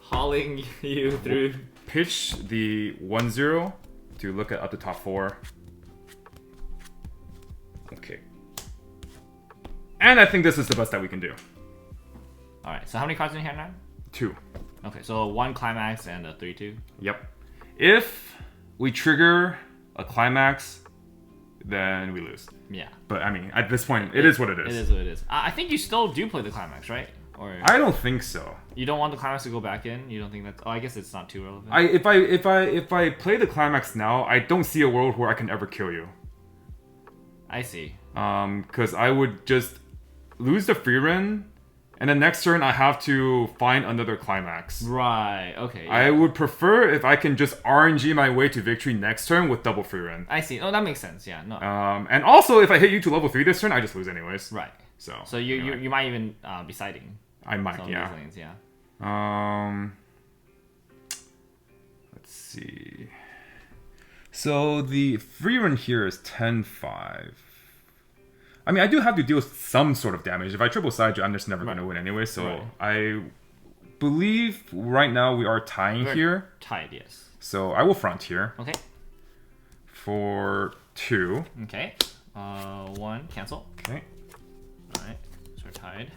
hauling you through. pitch the 1-0 to look at up the top 4. Okay. And I think this is the best that we can do. Alright, so how many cards in your hand now? 2. Okay, so 1 Climax and a 3-2. Yep. If we trigger a Climax, then we lose. Yeah. But I mean, at this point, it is what it is. It is what it is. I think you still do play the Climax, right? Or I don't think so. you don't want the Climax to go back in? You don't think that? Oh, I guess it's not too relevant. If I play the Climax now, I don't see a world where I can ever kill you. I see. Because I would just lose the Frieren, and then next turn I have to find another Climax. Right. Okay. Yeah. I would prefer if I can just RNG my way to victory next turn with double Frieren. I see. Oh, that makes sense. Yeah. No. And also, if I hit you to level 3 this turn, I just lose anyways. Right. So you might even be siding. I might, some yeah. of these lanes, yeah. Let's see. So the Frieren here is 10-5. I mean, I do have to deal with some sort of damage. If I triple side you, I'm just never going to win anyway. So I believe right now we are tying here. Tied, yes. So I will front here. Okay. For 2. Okay. 1, cancel. Okay. Alright, so we're tied.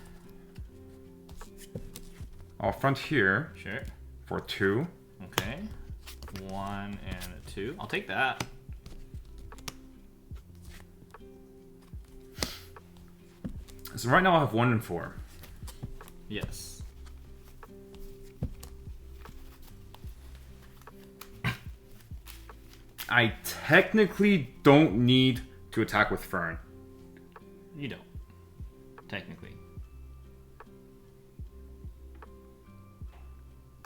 I'll front here. Sure. For 2. Okay. 1 and a 2. I'll take that. So right now I have 1 and 4. Yes. I technically don't need to attack with Fern. You don't. Technically.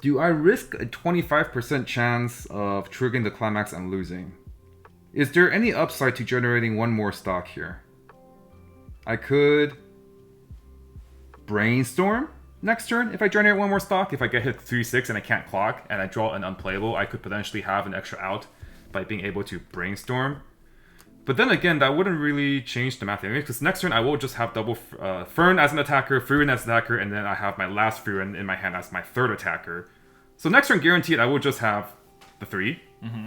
Do I risk a 25% chance of triggering the climax and losing? Is there any upside to generating one more stock here? I could brainstorm next turn if I generate one more stock. If I get hit 3-6 and I can't clock and I draw an unplayable, I could potentially have an extra out by being able to brainstorm. But then again, that wouldn't really change the math anyway, because next turn I will just have double Fern as an attacker, Frieren as an attacker, and then I have my last Frieren in my hand as my third attacker. So next turn, guaranteed, I will just have the 3. Mm-hmm.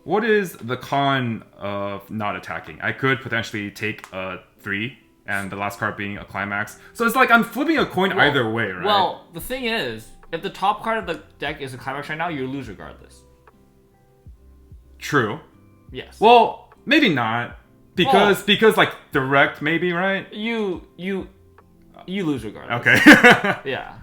What is the con of not attacking? I could potentially take a 3, and the last card being a climax. So it's like I'm flipping a coin either way, right? Well, the thing is, if the top card of the deck is a climax right now, you lose regardless. True. Yes. Well, maybe not. Because like direct maybe, right? You lose regardless. Okay. Yeah.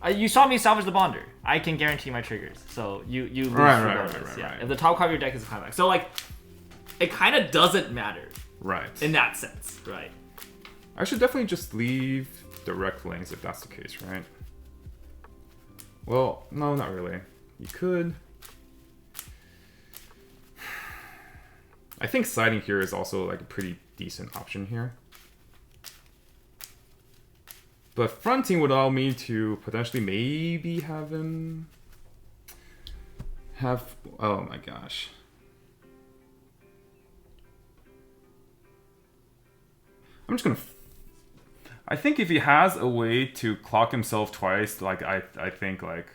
You saw me salvage the Bonder. I can guarantee my triggers. So you lose regardless. Right. If the top card of your deck is a climax. So like it kind of doesn't matter. Right. In that sense, right? I should definitely just leave direct links if that's the case, right? Well, no, not really. You could. I think siding here is also like a pretty decent option here. But fronting would allow me to potentially maybe have him have, oh my gosh. I'm just gonna, I think if he has a way to clock himself twice, like I think like,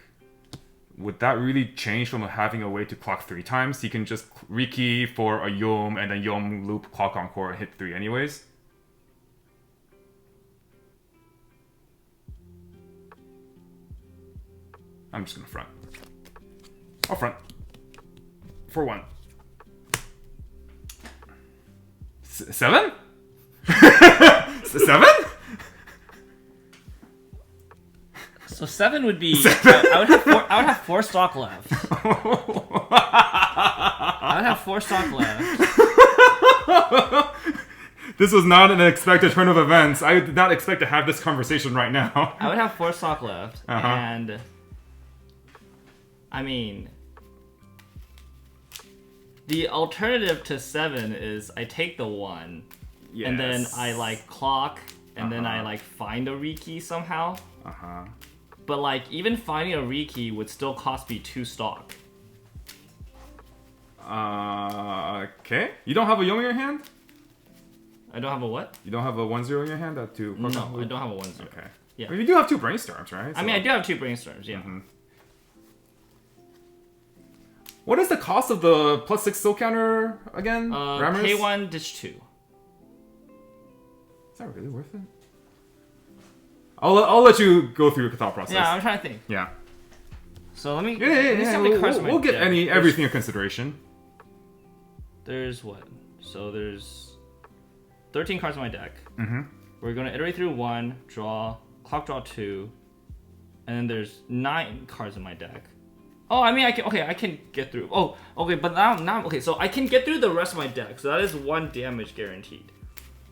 would that really change from having a way to clock 3 times? He can just rekey for a Yom and then Yom loop clock encore and hit 3 anyways. I'm just gonna front. I'll front. For 1. 7? 7? So 7 would be. I would have 4 stock left. I would have 4 stock left. This was not an expected turn of events. I did not expect to have this conversation right now. I would have 4 stock left, and I mean, the alternative to 7 is I take the 1, and then I like clock, and then I like find a rekey somehow. But like even finding a rekey would still cost me 2 stock. Okay. You don't have a Yom in your hand? I don't have a what? You don't have a 1-0 in your hand? That 2? No, I don't have a 1-0. Okay. Yeah. But you do have 2 brainstorms, right? I mean, I do have 2 brainstorms, yeah. What is the cost of the +6 soul counter again? Pay 1, ditch 2. Is that really worth it? I'll let you go through the thought process. Yeah, I'm trying to think. Yeah. So let me. Yeah. We'll get everything in consideration. There's what? So there's 13 cards in my deck. Mm-hmm. We're gonna iterate through 1, draw, clock draw 2, and then there's 9 cards in my deck. Oh, I mean, I can get through. Oh, okay, but now, okay, so I can get through the rest of my deck. So that is 1 damage guaranteed,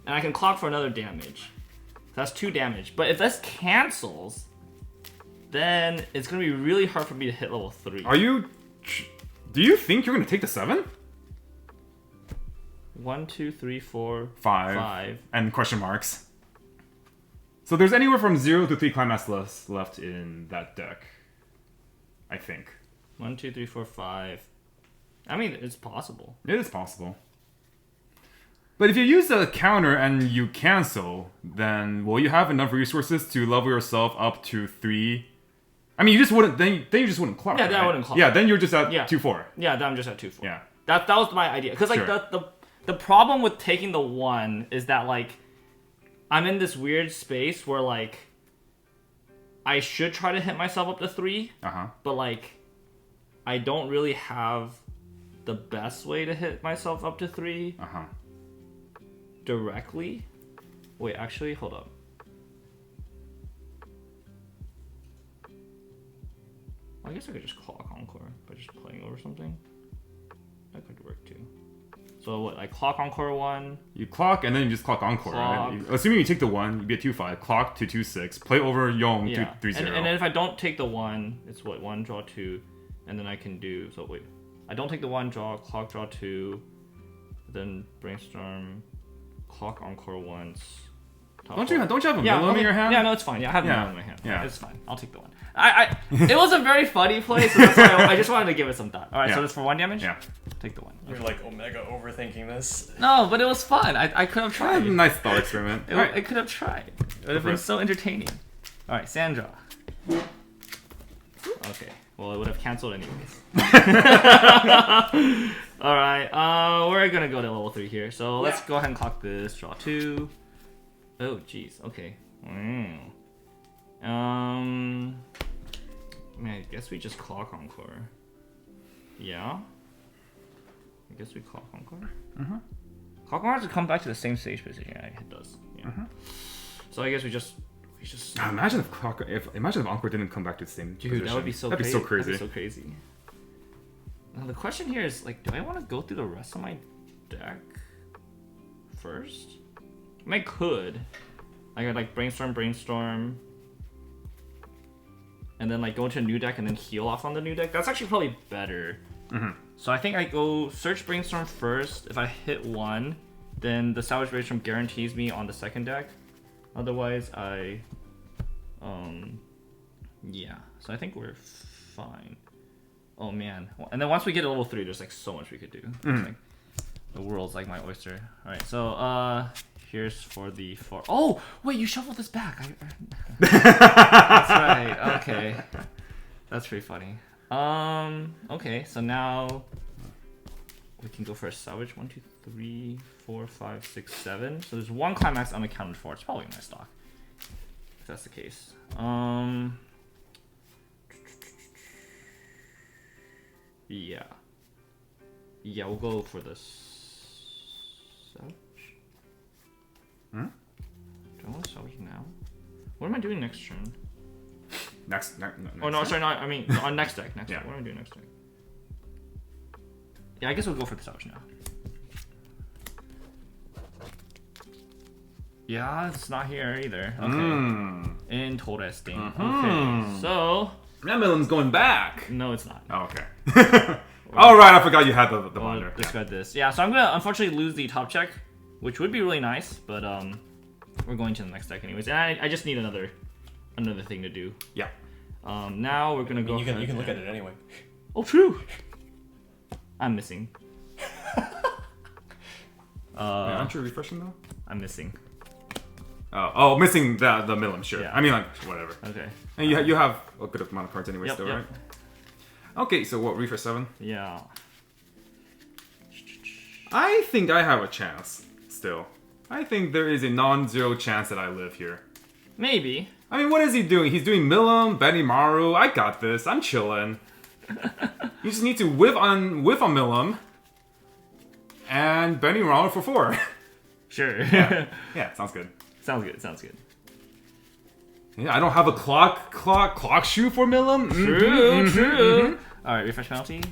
and I can clock for another damage. That's 2 damage. But if this cancels, then it's gonna be really hard for me to hit level 3. Are you? Do you think you're gonna take the 7? 1, 2, 3, 4, 5, and question marks. So there's anywhere from 0 to 3 climax left in that deck, I think. 1, 2, 3, 4, 5. I mean, it's possible. It is possible. But if you use a counter and you cancel, then will you have enough resources to level yourself up to 3? I mean, you just wouldn't. Then you just wouldn't clock. Yeah, then right? I wouldn't clock. Yeah, then you're just at 2-4. Yeah, then I'm just at 2-4. Yeah. That was my idea. Because like the problem with taking the 1 is that like I'm in this weird space where like I should try to hit myself up to 3. But like I don't really have the best way to hit myself up to 3. Directly. Wait, actually, hold up. Well, I guess I could just clock Encore by just playing over something. That could work too. So what? I clock Encore 1. You clock and then you just clock Encore. Right? Assuming you take the 1, you be a 2/5. Clock to 2/6. Play over Yong to 3/0. And then if I don't take the 1, it's what? 1 draw 2, and then I can do. So wait, I don't take the 1 draw. Clock draw 2, then brainstorm. Clock Encore once. Don't you have a Milim in your hand? Yeah, no, it's fine. Yeah, I have Milim in my hand. Yeah, it's fine. I'll take the 1. It was a very funny play, so that's why I just wanted to give it some thought. All right, so that's for 1 damage. Yeah, take the 1. You're like Omega overthinking this. No, but it was fun. I could have tried. Nice thought experiment. It could have tried. It would have been so entertaining. All right, Sandra. Okay. Well, it would have canceled anyways. All right. We're gonna go to level 3 here. So let's go ahead and clock this. Draw 2. Oh, jeez. Okay. Man, I guess we just clock Encore. Yeah. I guess we clock Encore. Clock Encore has to come back to the same stage position. Yeah, it does. Yeah. So I guess we just. Imagine if Encore didn't come back to the same position. That would be so That'd crazy. be so crazy. That'd be so crazy. Now the question here is like, do I want to go through the rest of my deck first? I mean, I could. I could like brainstorm, and then like go into a new deck and then heal off on the new deck. That's actually probably better. So I think I go search brainstorm first. If I hit 1, then the salvage brainstorm guarantees me on the second deck. Otherwise, yeah. So I think we're fine. Oh man! And then once we get to level 3, there's like so much we could do. Like, the world's like my oyster. All right, so here's for the 4. Oh wait, you shuffled this back. That's right. Okay, that's pretty funny. Okay, so now we can go for a salvage. 1, 2, 3, 4, 5, 6, 7. So there's 1 climax unaccounted for. It's probably in my stock, if that's the case. Yeah, we'll go for this salvage. Do I want to salvage now? What am I doing next turn? Next Oh no, sorry, no. I mean on next deck. Next deck. What am I doing next deck? Yeah, I guess we'll go for the salvage now. Yeah, it's not here either. Okay. Interesting. Okay, so that Milim's going back. no, it's not. Oh, okay. All right, I forgot you had the binder. Discard this. Yeah, so I'm gonna unfortunately lose the top check, which would be really nice, but we're going to the next deck anyways, and I just need another thing to do. Yeah. Now we're gonna go. You can look at it anyway. Oh, true. I'm missing. Wait, aren't you refreshing though? I'm missing. Oh, missing the Milim, sure. Yeah. I mean, like, whatever. Okay. And you have a good amount of cards anyway, Yep, still, yep. right? Okay, so what, refresh 7? Yeah. I think I have a chance, still. I think there is a non-zero chance that I live here. Maybe. I mean, what is he doing? He's doing Milim, Benimaru. I got this. I'm chilling. You just need to whiff on Milim and Benimaru for 4. Sure. Yeah, sounds good. Sounds good. Yeah, I don't have a clock shoe for Milim. True. All right, refresh penalty. Do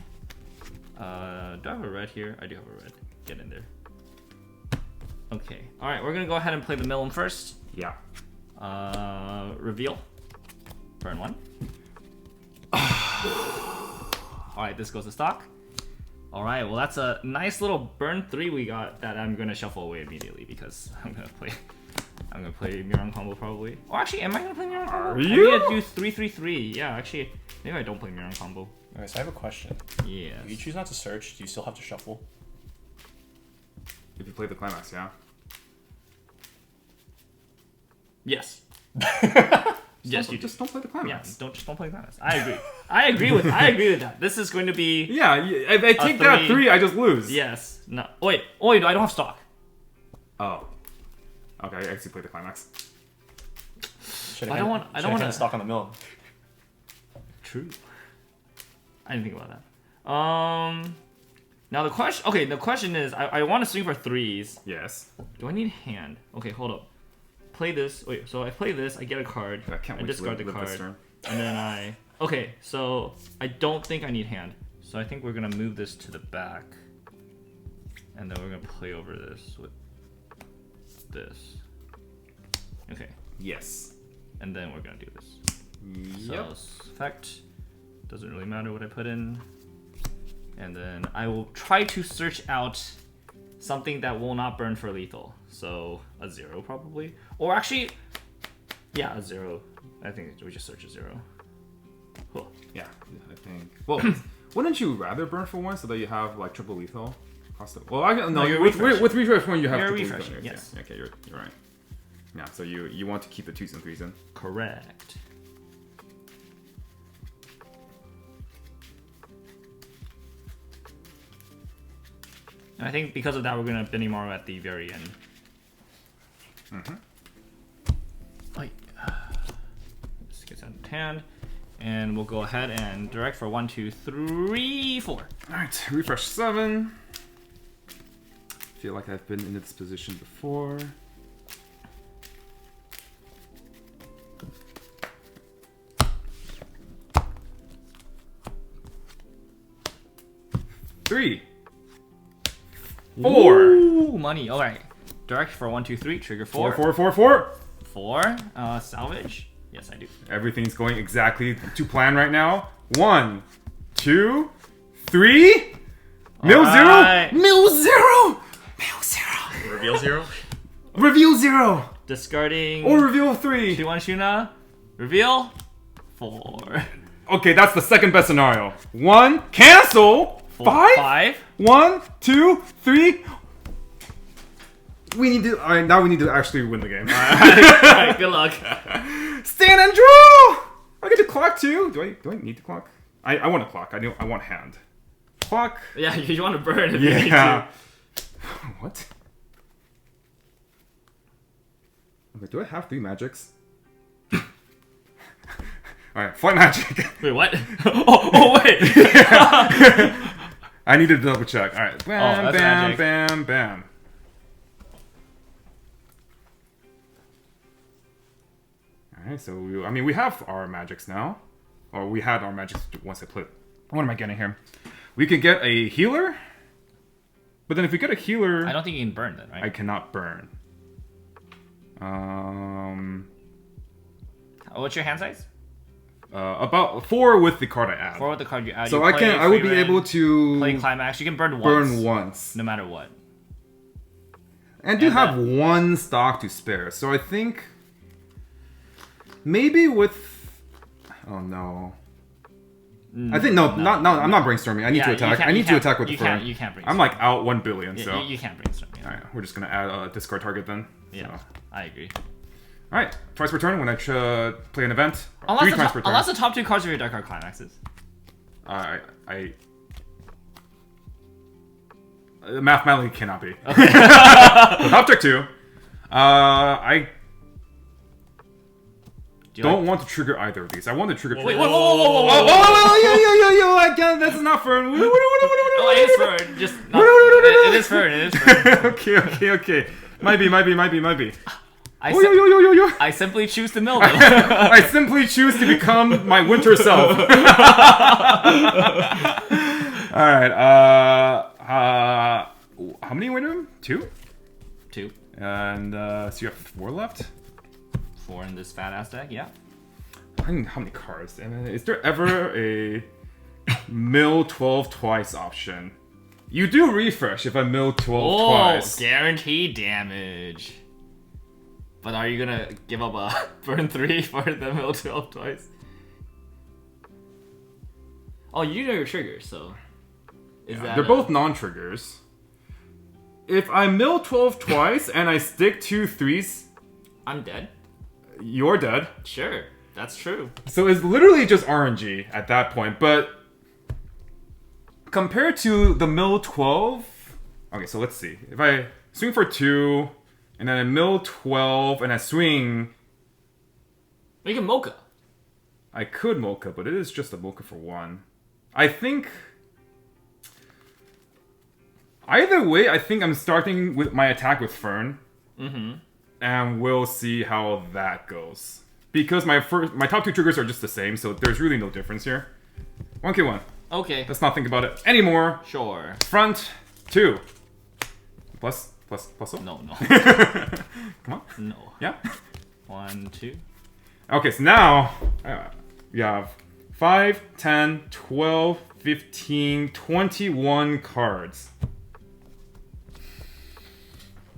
I have a red here? I do have a red. Get in there. Okay. All right, we're gonna go ahead and play the Milim first. Yeah. Reveal. Burn 1. All right, this goes to stock. All right, well that's a nice little burn 3 we got that I'm gonna shuffle away immediately because I'm gonna play Miran combo probably. Oh, actually, am I gonna play Miran combo? Are you? I need to do 3-3-3. Yeah, actually, maybe I don't play Miran combo. Okay, so I have a question. Yes. If you choose not to search, do you still have to shuffle? If you play the climax, yeah. Yes. Yes, you just don't play the climax. Yeah, don't play climax. I agree. I agree with that. This is going to be. Yeah, if I take that 3, I just lose. Yes. No. Wait, I don't have stock. Oh. Okay, I actually play the climax. I don't want to stock on the mill. True. I didn't think about that. Now the question is, I want to swing for 3s. Yes. Do I need hand? Okay, hold up. Play this. Wait, so I play this, I get a card. I discard the card. And then okay, so I don't think I need hand. So I think we're gonna move this to the back. And then we're gonna play over this with this. Okay. Yes. And then we're gonna do this. Yep. So effect. Doesn't really matter what I put in. And then I will try to search out something that will not burn for lethal. So a 0 probably. Or actually, yeah, a 0. I think we just search a 0. Cool. Yeah, I think. Well, wouldn't you rather burn for 1 so that you have like triple lethal? Well, no, with refresh 1 you have triple lethal. Yes. Yeah, okay, you're right. Yeah, so you want to keep the 2s and 3s in. Correct. And I think because of that, we're gonna Benimaru at the very end. This gets out of hand, and we'll go ahead and direct for 1, 2, 3, 4. All right, refresh 7. Feel like I've been in this position before. Three. 4. Ooh, money. All right. Direct for 1, 2, 3. Trigger 4. 4. Salvage. Yes, I do. Everything's going exactly to plan right now. 1, 2, 3. Mill 0. Mill 0. Mill 0. Reveal 0. Reveal 0. Discarding. Or reveal 3. 2-1 Shuna. Reveal 4. Okay, that's the second best scenario. 1. Cancel. 5. 1, 2, 3. We need to. Alright, now we need to actually win the game. Alright, good luck. Stand and draw. I get to clock too. Do I need to clock? I want to clock. I want hand. Clock. Yeah, you want to burn if you need Yeah. What? Okay, do I have 3 magics? Alright, flight magic. Wait, what? Wait. I need to double check. Alright. Bam, that's bam, magic. bam, bam. Alright, so we have our magics now. Or we had our magics once I played. What am I getting here? We can get a healer. But then if we get a healer... I don't think you can burn then, right? I cannot burn. What's your hand size? About 4 with the card I add. 4 with the card you add. So you I would be Frieren, able to play climax. You can burn once. burn once. No matter what. And do have 1 stock to spare. So I think maybe with oh no. I think no, I'm not brainstorming. I need to attack. I need to attack with the Frieren. You can't brainstorm. I'm like out 1 billion, Yeah, so you can't brainstorm. Yeah. alright, we're just gonna add a discard target then. Yeah, So. I agree. Alright, twice per turn when I play an event. Unless 3 the, times per turn. unless the top 2 cards of your deck are climaxes. Mathematically cannot be. With Object 2, I don't want to trigger either of these. I want to trigger. Wait, whoa, whoa. I can't. That's not Frieren. Oh, it is Frieren. Just not, it is Frieren. It is Frieren. Okay. Might be. I simply choose to mill them. I simply choose to become my winter self. Alright, how many winter? 2? 2. And, so you have 4 left? 4 in this fat ass deck, yeah. I mean, how many cards? And is there ever a mill 12 twice option? You do refresh if I mill 12 twice. Guaranteed damage. But are you gonna give up a burn 3 for the mill 12 twice? Oh, you know your triggers, so... They're both non-triggers. If I mill 12 twice and I stick 2 3s... I'm dead. You're dead. Sure, that's true. So it's literally just RNG at that point, but... Compared to the mill 12... Okay, so let's see. If I swing for 2... And then I mill 12, and I swing... You can mocha. I could mocha, but it is just a mocha for 1. I think... Either way, I think I'm starting with my attack with Frieren. Mm-hmm. And we'll see how that goes. Because my top 2 triggers are just the same, so there's really no difference here. 1k1. Okay. Let's not think about it anymore. Sure. Front 2. Plus. No. Come on. No. Yeah. 1, 2. Okay, so now you have 5, 10, 12, 15, 21 cards.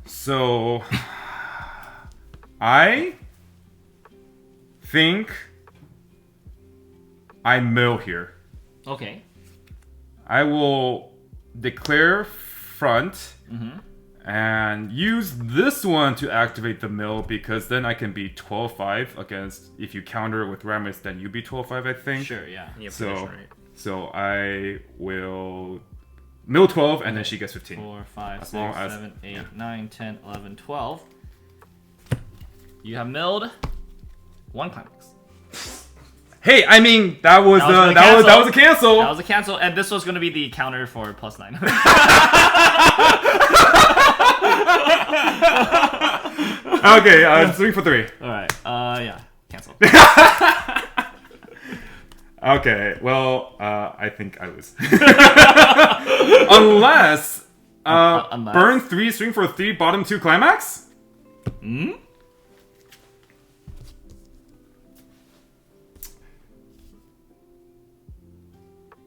So I think I mill here. Okay. I will declare front and use this one to activate the mill because then I can be 12-5 against, if you counter with Rammus, then you be 12-5, I think. Sure, yeah. So I will mill 12 and then she gets 15. 4, 5, As 6, long as- 7, 8, 9, 10, 11, 12. You have milled 1 climax. Hey, I mean that was That was a cancel. That was a cancel, and this was going to be the counter for +9. Okay, 3 for 3. Alright, yeah, cancel. Okay, well, I think I lose. Unless, Unless. burn 3, swing for 3, bottom 2 climax?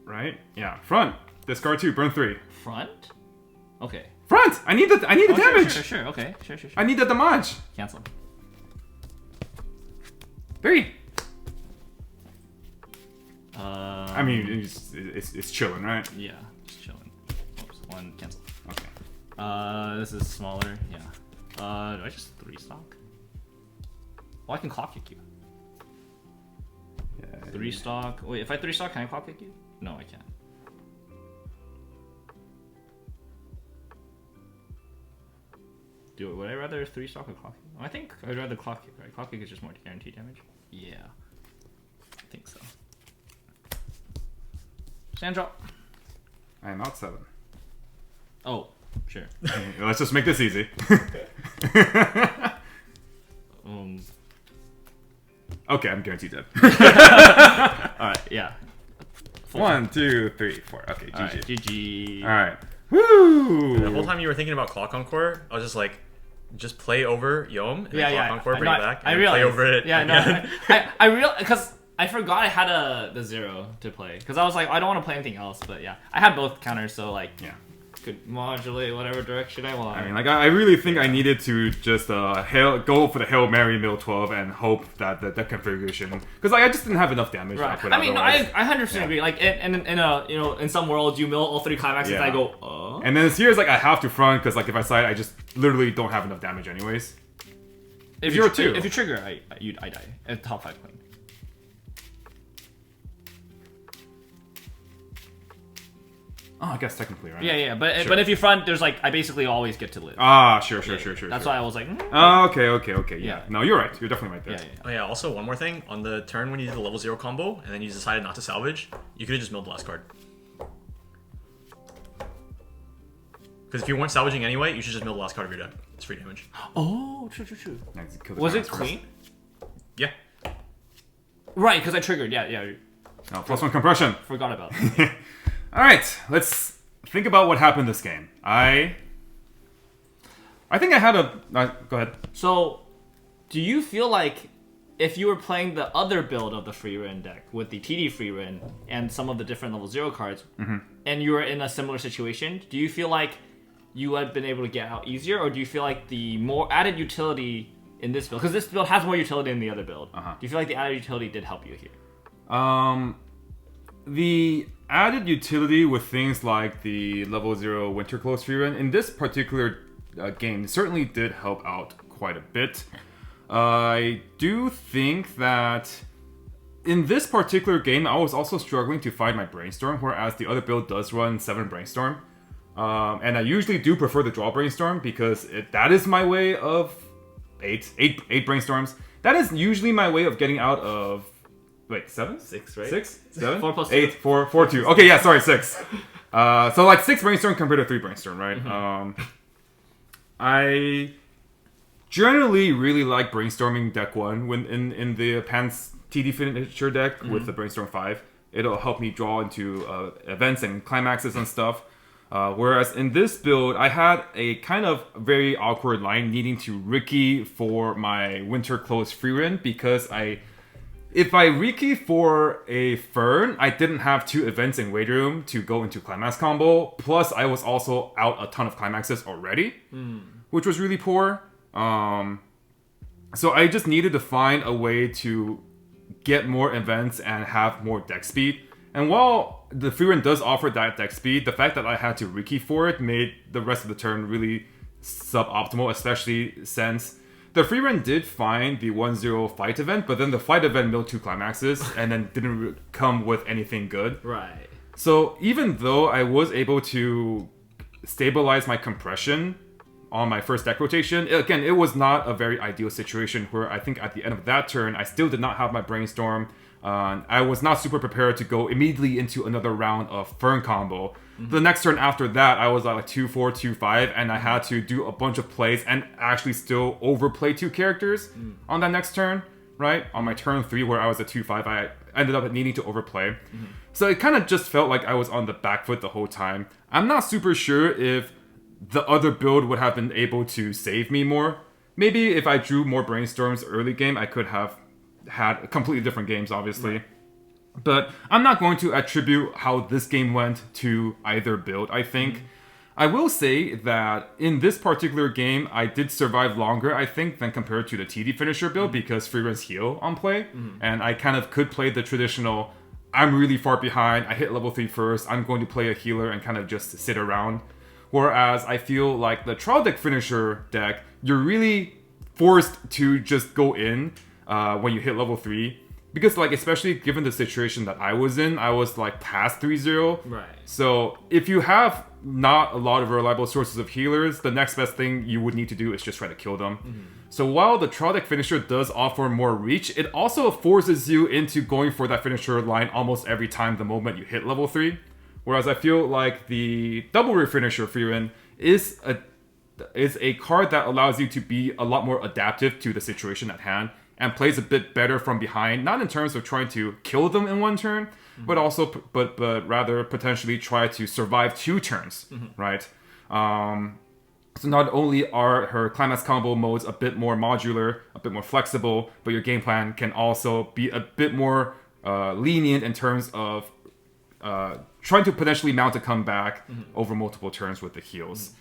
Right? Yeah, front. Discard 2, burn 3. Front? Okay. Front! I need the damage! Sure, okay. Sure. I need the damage. Cancel. 3. I I mean, it's chilling, right? Yeah, just chilling. Oops, 1, cancel. Okay. This is smaller, yeah. Do I just 3 stock? Oh, I can clock kick you. Yeah, 3 stock. Wait, if I 3 stock, can I clock kick you? No, I can't. Would I rather 3 stock or clock kick? I think I'd rather clock kick, right? Clock kick is just more guaranteed damage. Yeah. I think so. Stand drop. I am out 7. Oh, sure. Let's just make this easy. Okay, I'm guaranteed dead. Alright, yeah. 1, 2, 3, 4. Okay, GG. Alright, GG. Alright. Woo! The whole time you were thinking about Clock Encore, I was just like, just play over Yom and then Clock Encore, bring it back, and then play over it. Yeah, no, I realized, because I forgot I had the 0 to play. Because I was like, I don't want to play anything else, but yeah. I had both counters, so like, Yeah. could modulate whatever direction I want. I mean, like, I really think I needed to just go for the Hail Mary mill 12 and hope that that configuration, because like, I just didn't have enough damage. Right. output I mean, otherwise. I 100% agree. Like, in some worlds, you mill all 3 climaxes, Yeah. and I go, And then this here is like I have to front because like if I side, I just literally don't have enough damage anyways. If you're 2. If you trigger, I die. At top 5 clean. Oh, I guess technically, right? Yeah, but Sure. but if you front, there's like I basically always get to live. Ah, sure. That's why I was like, Okay. Yeah. Yeah. No, you're right. You're definitely right there. yeah. Oh yeah, also one more thing. On the turn when you did the level 0 combo, and then you decided not to salvage, you could have just milled the last card. Because if you weren't salvaging anyway, you should just mill the last card of your deck. It's free damage. Oh, true. Next, kill the Was it giants first. clean? Yeah. Right, because I triggered. Yeah. Oh, +1 compression. Forgot about that. All right, let's think about what happened this game. I think I had a. Go ahead. So, do you feel like if you were playing the other build of the Frieren deck with the TD Frieren and some of the different level 0 cards, and you were in a similar situation, do you feel like you had been able to get out easier, or do you feel like the more added utility in this build, because this build has more utility than the other build, do you feel like the added utility did help you here? The added utility with things like the level 0 Winter Close Frieren in this particular game certainly did help out quite a bit. I do think that in this particular game, I was also struggling to find my Brainstorm, whereas the other build does run 7 Brainstorm. And I usually do prefer the draw Brainstorm because that is my way of 8 Brainstorms. That is usually my way of getting out of. Wait, 7? 6, right? 6? 7? 4 plus 8, 4, 2. Okay, yeah, sorry, 6. So like 6 Brainstorm compared to 3 Brainstorm, right? I generally really like brainstorming deck 1 when in the Pan's TD finisher deck with the Brainstorm 5. It'll help me draw into events and climaxes and stuff. Whereas in this build, I had a kind of very awkward line needing to Riki for my Winter Clothes Frieren because if I Riki for a Fern, I didn't have 2 events in Waiting Room to go into Climax combo. Plus, I was also out a ton of Climaxes already, which was really poor. So I just needed to find a way to get more events and have more deck speed. And while the Frieren does offer that deck speed, the fact that I had to Riki for it made the rest of the turn really suboptimal, especially since the Frieren did find the 1-0 fight event, but then the fight event milled 2 climaxes and then didn't come with anything good. Right. So even though I was able to stabilize my compression on my first deck rotation, again, it was not a very ideal situation where I think at the end of that turn, I still did not have my Brainstorm. I was not super prepared to go immediately into another round of Fern combo. The next turn after that, I was at like 2-4, 2-5, and I had to do a bunch of plays and actually still overplay 2 characters on that next turn, right? On my turn 3 where I was at 2-5, I ended up needing to overplay. So it kind of just felt like I was on the back foot the whole time. I'm not super sure if the other build would have been able to save me more. Maybe if I drew more Brainstorms early game, I could have had completely different games, obviously. Right. But I'm not going to attribute how this game went to either build, I think. I will say that in this particular game, I did survive longer, I think, than compared to the TD finisher build because Frieren's heal on play. And I kind of could play the traditional, I'm really far behind, I hit level 3 first, I'm going to play a healer and kind of just sit around. Whereas I feel like the trial deck finisher deck, you're really forced to just go in when you hit level 3. Because, like, especially given the situation that I was in, I was, like, past 3-0. Right. So, if you have not a lot of reliable sources of healers, the next best thing you would need to do is just try to kill them. So, while the trial deck finisher does offer more reach, it also forces you into going for that finisher line almost every time the moment you hit level 3. Whereas I feel like the double rare finisher Frieren is a card that allows you to be a lot more adaptive to the situation at hand and plays a bit better from behind, not in terms of trying to kill them in one turn, but also, but rather potentially try to survive 2 turns, right? So not only are her climax combo modes a bit more modular, a bit more flexible, but your game plan can also be a bit more lenient in terms of trying to potentially mount a comeback over multiple turns with the heals.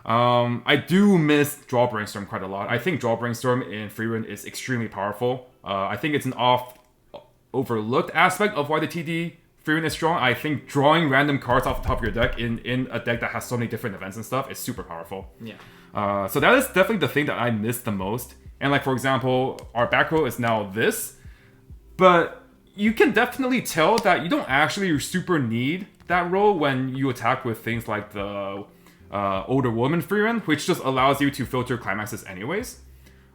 I do miss Draw Brainstorm quite a lot. I think Draw Brainstorm in Frieren is extremely powerful. I think it's an overlooked aspect of why the TD Frieren is strong. I think drawing random cards off the top of your deck in a deck that has so many different events and stuff is super powerful. Yeah. So that is definitely the thing that I miss the most. And like, for example, our back row is now this, but you can definitely tell that you don't actually super need that row when you attack with things like the Older Woman Frieren, which just allows you to filter climaxes anyways.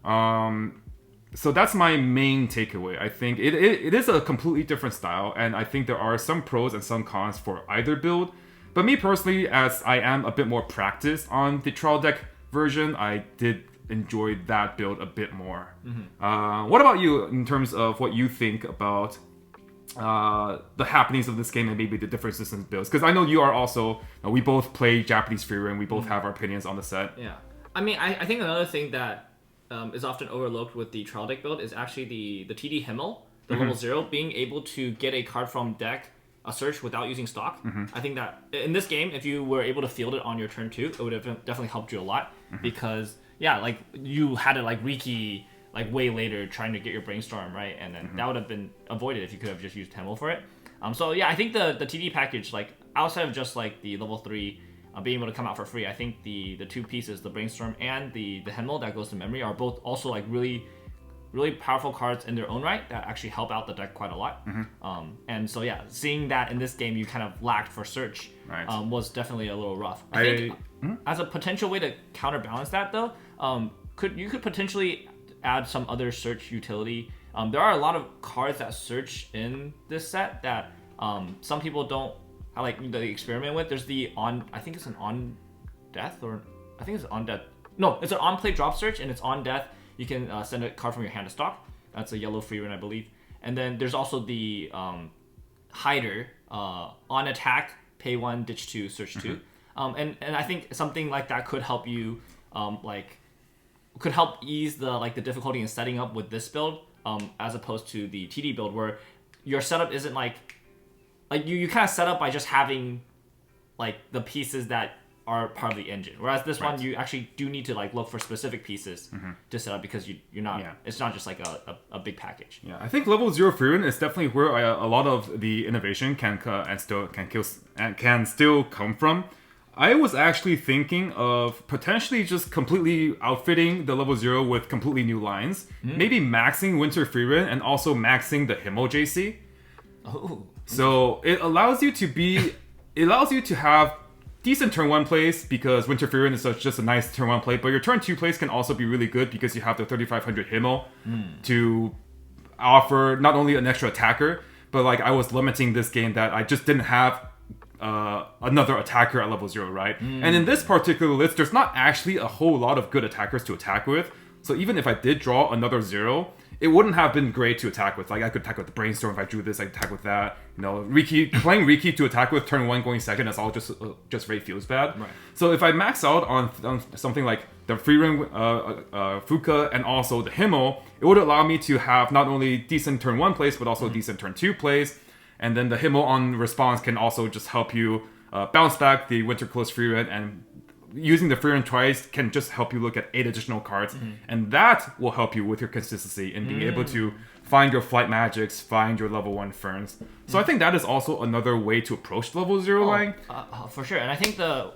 So that's my main takeaway. I think it is a completely different style, and I think there are some pros and some cons for either build. But me personally, as I am a bit more practiced on the trial deck version, I did enjoy that build a bit more. What about you in terms of what you think about the happenings of this game and maybe the differences in builds? Because I know you are also, we both play Japanese Frieren, we both have our opinions on the set. Yeah. I mean, I think another thing that is often overlooked with the trial deck build is actually the TD Himmel, the level 0, being able to get a card from deck, a search without using stock. I think that in this game, if you were able to field it on your turn 2, it would have definitely helped you a lot. Because, yeah, like, you had to, like, Riki like way later trying to get your Brainstorm, right? And then that would have been avoided if you could have just used Himmel for it. So yeah, I think the TD package, like outside of just like the level 3 being able to come out for free, I think the 2 pieces, the Brainstorm and the Himmel that goes to memory, are both also like really powerful cards in their own right that actually help out the deck quite a lot. And so yeah, seeing that in this game you kind of lacked for search was definitely a little rough. I think as a potential way to counterbalance that though, you could potentially add some other search utility. There are a lot of cards that search in this set that some people don't they experiment with. There's I think it's an on death, or I think it's on death. No, it's an on play drop search, and it's on death. You can send a card from your hand to stock. That's a yellow Frieren, I believe. And then there's also the hider, on attack, pay 1, ditch 2, search 2. And I think something like that could help you, could help ease the difficulty in setting up with this build, as opposed to the TD build where your setup isn't like you kind of set up by just having the pieces that are part of the engine, whereas this one you actually do need to look for specific pieces to set up because you're not it's not just like a big package. Yeah, I think level 0 Frieren is definitely where a lot of the innovation can still come from. I was actually thinking of potentially just completely outfitting the level 0 with completely new lines, maybe maxing Winter Frieren and also maxing the Himmel JC. Oh, so it allows you to have decent turn 1 plays because Winter Frieren is just a nice turn 1 play, but your turn 2 plays can also be really good because you have the 3500 Himmel to offer not only an extra attacker, but I was limiting this game that I just didn't have another attacker at level 0, right? And in this particular list, there's not actually a whole lot of good attackers to attack with. So even if I did draw another 0, it wouldn't have been great to attack with. I could attack with the Brainstorm if I drew this. I could attack with that. Playing Riki to attack with turn 1 going second, that's all just very feels bad. Right. So if I max out on something like the Frieren, Fuka, and also the Himmel, it would allow me to have not only decent turn 1 plays, but also decent turn 2 plays. And then the Himmel on response can also just help you bounce back the Winter Close Frieren, and using the Frieren twice can just help you look at 8 additional cards, and that will help you with your consistency in being able to find your Flight Magics, find your level 1 Ferns. So I think that is also another way to approach level 0 line. For sure, and I think the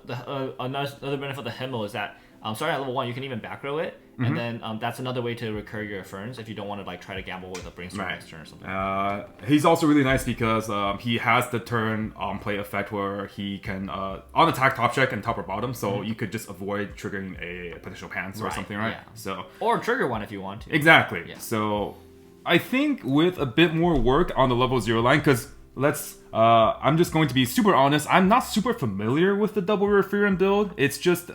another benefit of the Himmel is that starting at level 1, you can even back row it, and then that's another way to recur your Ferns if you don't want to try to gamble with a Brainstorm next turn or something. He's also really nice because he has the turn play effect where he can on attack top check and top or bottom, so you could just avoid triggering a potential pants or something, right? Yeah. So or trigger one if you want to. Exactly. Yeah. So I think with a bit more work on the level 0 line, because I'm just going to be super honest, I'm not super familiar with the double rare Frieren build. It's just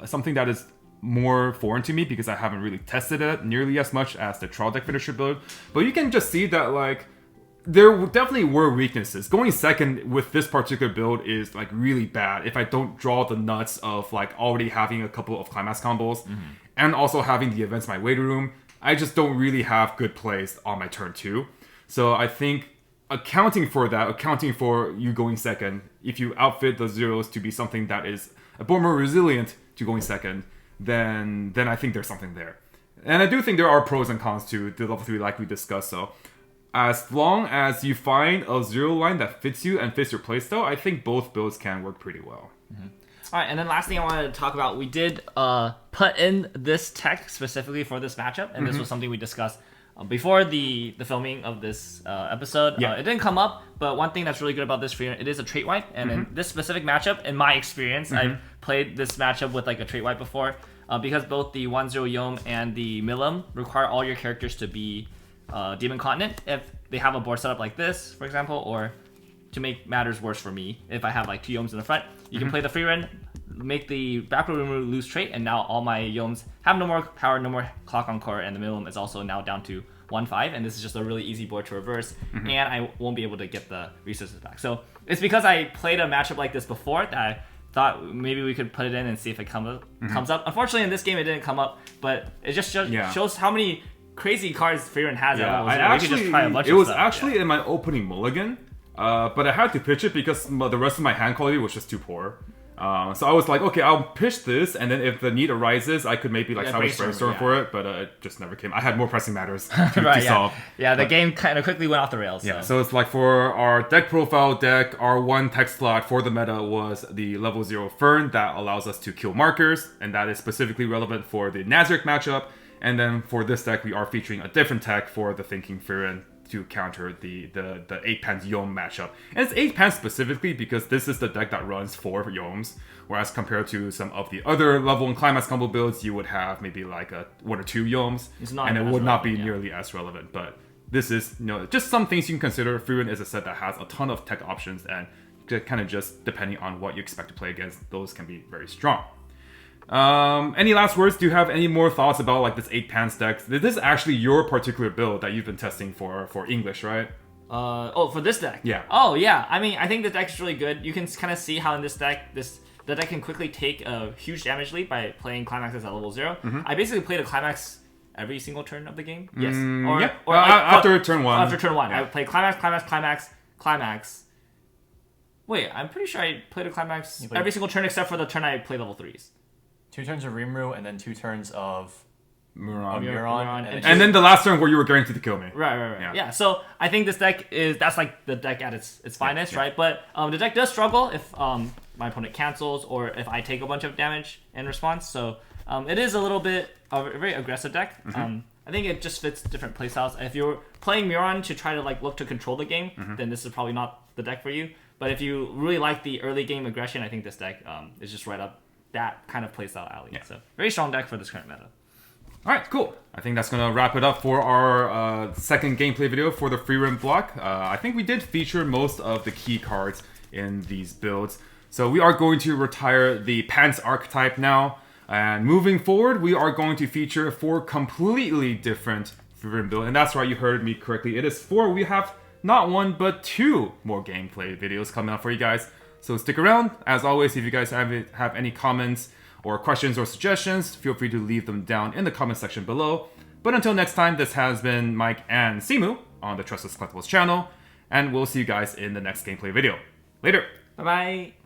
something that is more foreign to me because I haven't really tested it nearly as much as the Trial Deck Finisher build. But you can just see that there definitely were weaknesses. Going second with this particular build is really bad if I don't draw the nuts of already having a couple of Climax combos and also having the events in my waiting room. I just don't really have good plays on my turn 2. So I think accounting for you going second, if you outfit the zeros to be something that is a bit more resilient to going second, then I think there's something there. And I do think there are pros and cons to the level 3 like we discussed. So as long as you find a 0 line that fits you and fits your playstyle, I think both builds can work pretty well. All right, and then last thing I wanted to talk about, we did put in this tech specifically for this matchup, and this was something we discussed before the filming of this episode. It didn't come up, but one thing that's really good about this Frieren, it is a trait wipe, and in this specific matchup, in my experience, I've played this matchup with a trait wipe before, because both the 1-0 Yom and the Milim require all your characters to be Demon Continent if they have a board setup like this, for example, or to make matters worse for me, if I have 2 Yoms in the front, you can play the Frieren, make the backward Rimuru lose trait, and now all my Yoms have no more power, no more clock on core, and the Milim is also now down to 1-5, and this is just a really easy board to reverse, and I won't be able to get the resources back. So it's because I played a matchup like this before that I thought maybe we could put it in and see if it comes up. Unfortunately, in this game it didn't come up, but it just shows how many crazy cards Frieren has. It was actually in my opening mulligan, but I had to pitch it because the rest of my hand quality was just too poor. So I was like, okay, I'll pitch this, and then if the need arises, I could maybe salvage Brainstorm for it, but it just never came. I had more pressing matters to solve. Yeah, the game kind of quickly went off the rails. Yeah, so it's for our deck profile deck, our one tech slot for the meta was the level 0 Fern that allows us to kill markers, and that is specifically relevant for the Nazarick matchup. And then for this deck, we are featuring a different tech for the Thinking Frieren to counter the 8-Pans Yom matchup. And it's 8-Pans specifically because this is the deck that runs 4 Yoms, whereas compared to some of the other level and Climax combo builds, you would have maybe 1 or 2 Yoms, and it would not be nearly as relevant. But this is just some things you can consider. Frieren is a set that has a ton of tech options, and kind of just depending on what you expect to play against, those can be very strong. Any last words? Do you have any more thoughts about this 8-Pans deck? This is actually your particular build that you've been testing for English, right? For this deck? Yeah. Oh, yeah. I mean, I think the deck is really good. You can kind of see how in this deck, the the deck can quickly take a huge damage lead by playing Climaxes at level 0. I basically played a Climax every single turn of the game. Yes. Or after turn 1. After turn 1. I would play Climax. Wait, I'm pretty sure I played a Climax every single turn except for the turn I played level 3s. 2 turns of Rimuru and then 2 turns of Muron. And then the last turn where you were guaranteed to kill me. Right. Yeah. So I think this deck that's like the deck at its finest, right? But the deck does struggle if my opponent cancels or if I take a bunch of damage in response. So it is a little bit of a very aggressive deck. I think it just fits different playstyles. If you're playing Muron to try to like look to control the game, then this is probably not the deck for you. But if you really like the early game aggression, I think this deck is just right up that kind of playstyle alley. Yeah. So very strong deck for this current meta. All right, cool. I think that's going to wrap it up for our second gameplay video for the Frieren block. I think we did feature most of the key cards in these builds. So we are going to retire the Pants archetype now. And moving forward, we are going to feature 4 completely different Frieren builds. And that's right, you heard me correctly. It is 4. We have not 1, but 2 more gameplay videos coming up for you guys. So stick around. As always, if you guys have any comments or questions or suggestions, feel free to leave them down in the comment section below. But until next time, this has been Mike and Simu on the Tressa's Collectibles channel, and we'll see you guys in the next gameplay video. Later! Bye-bye!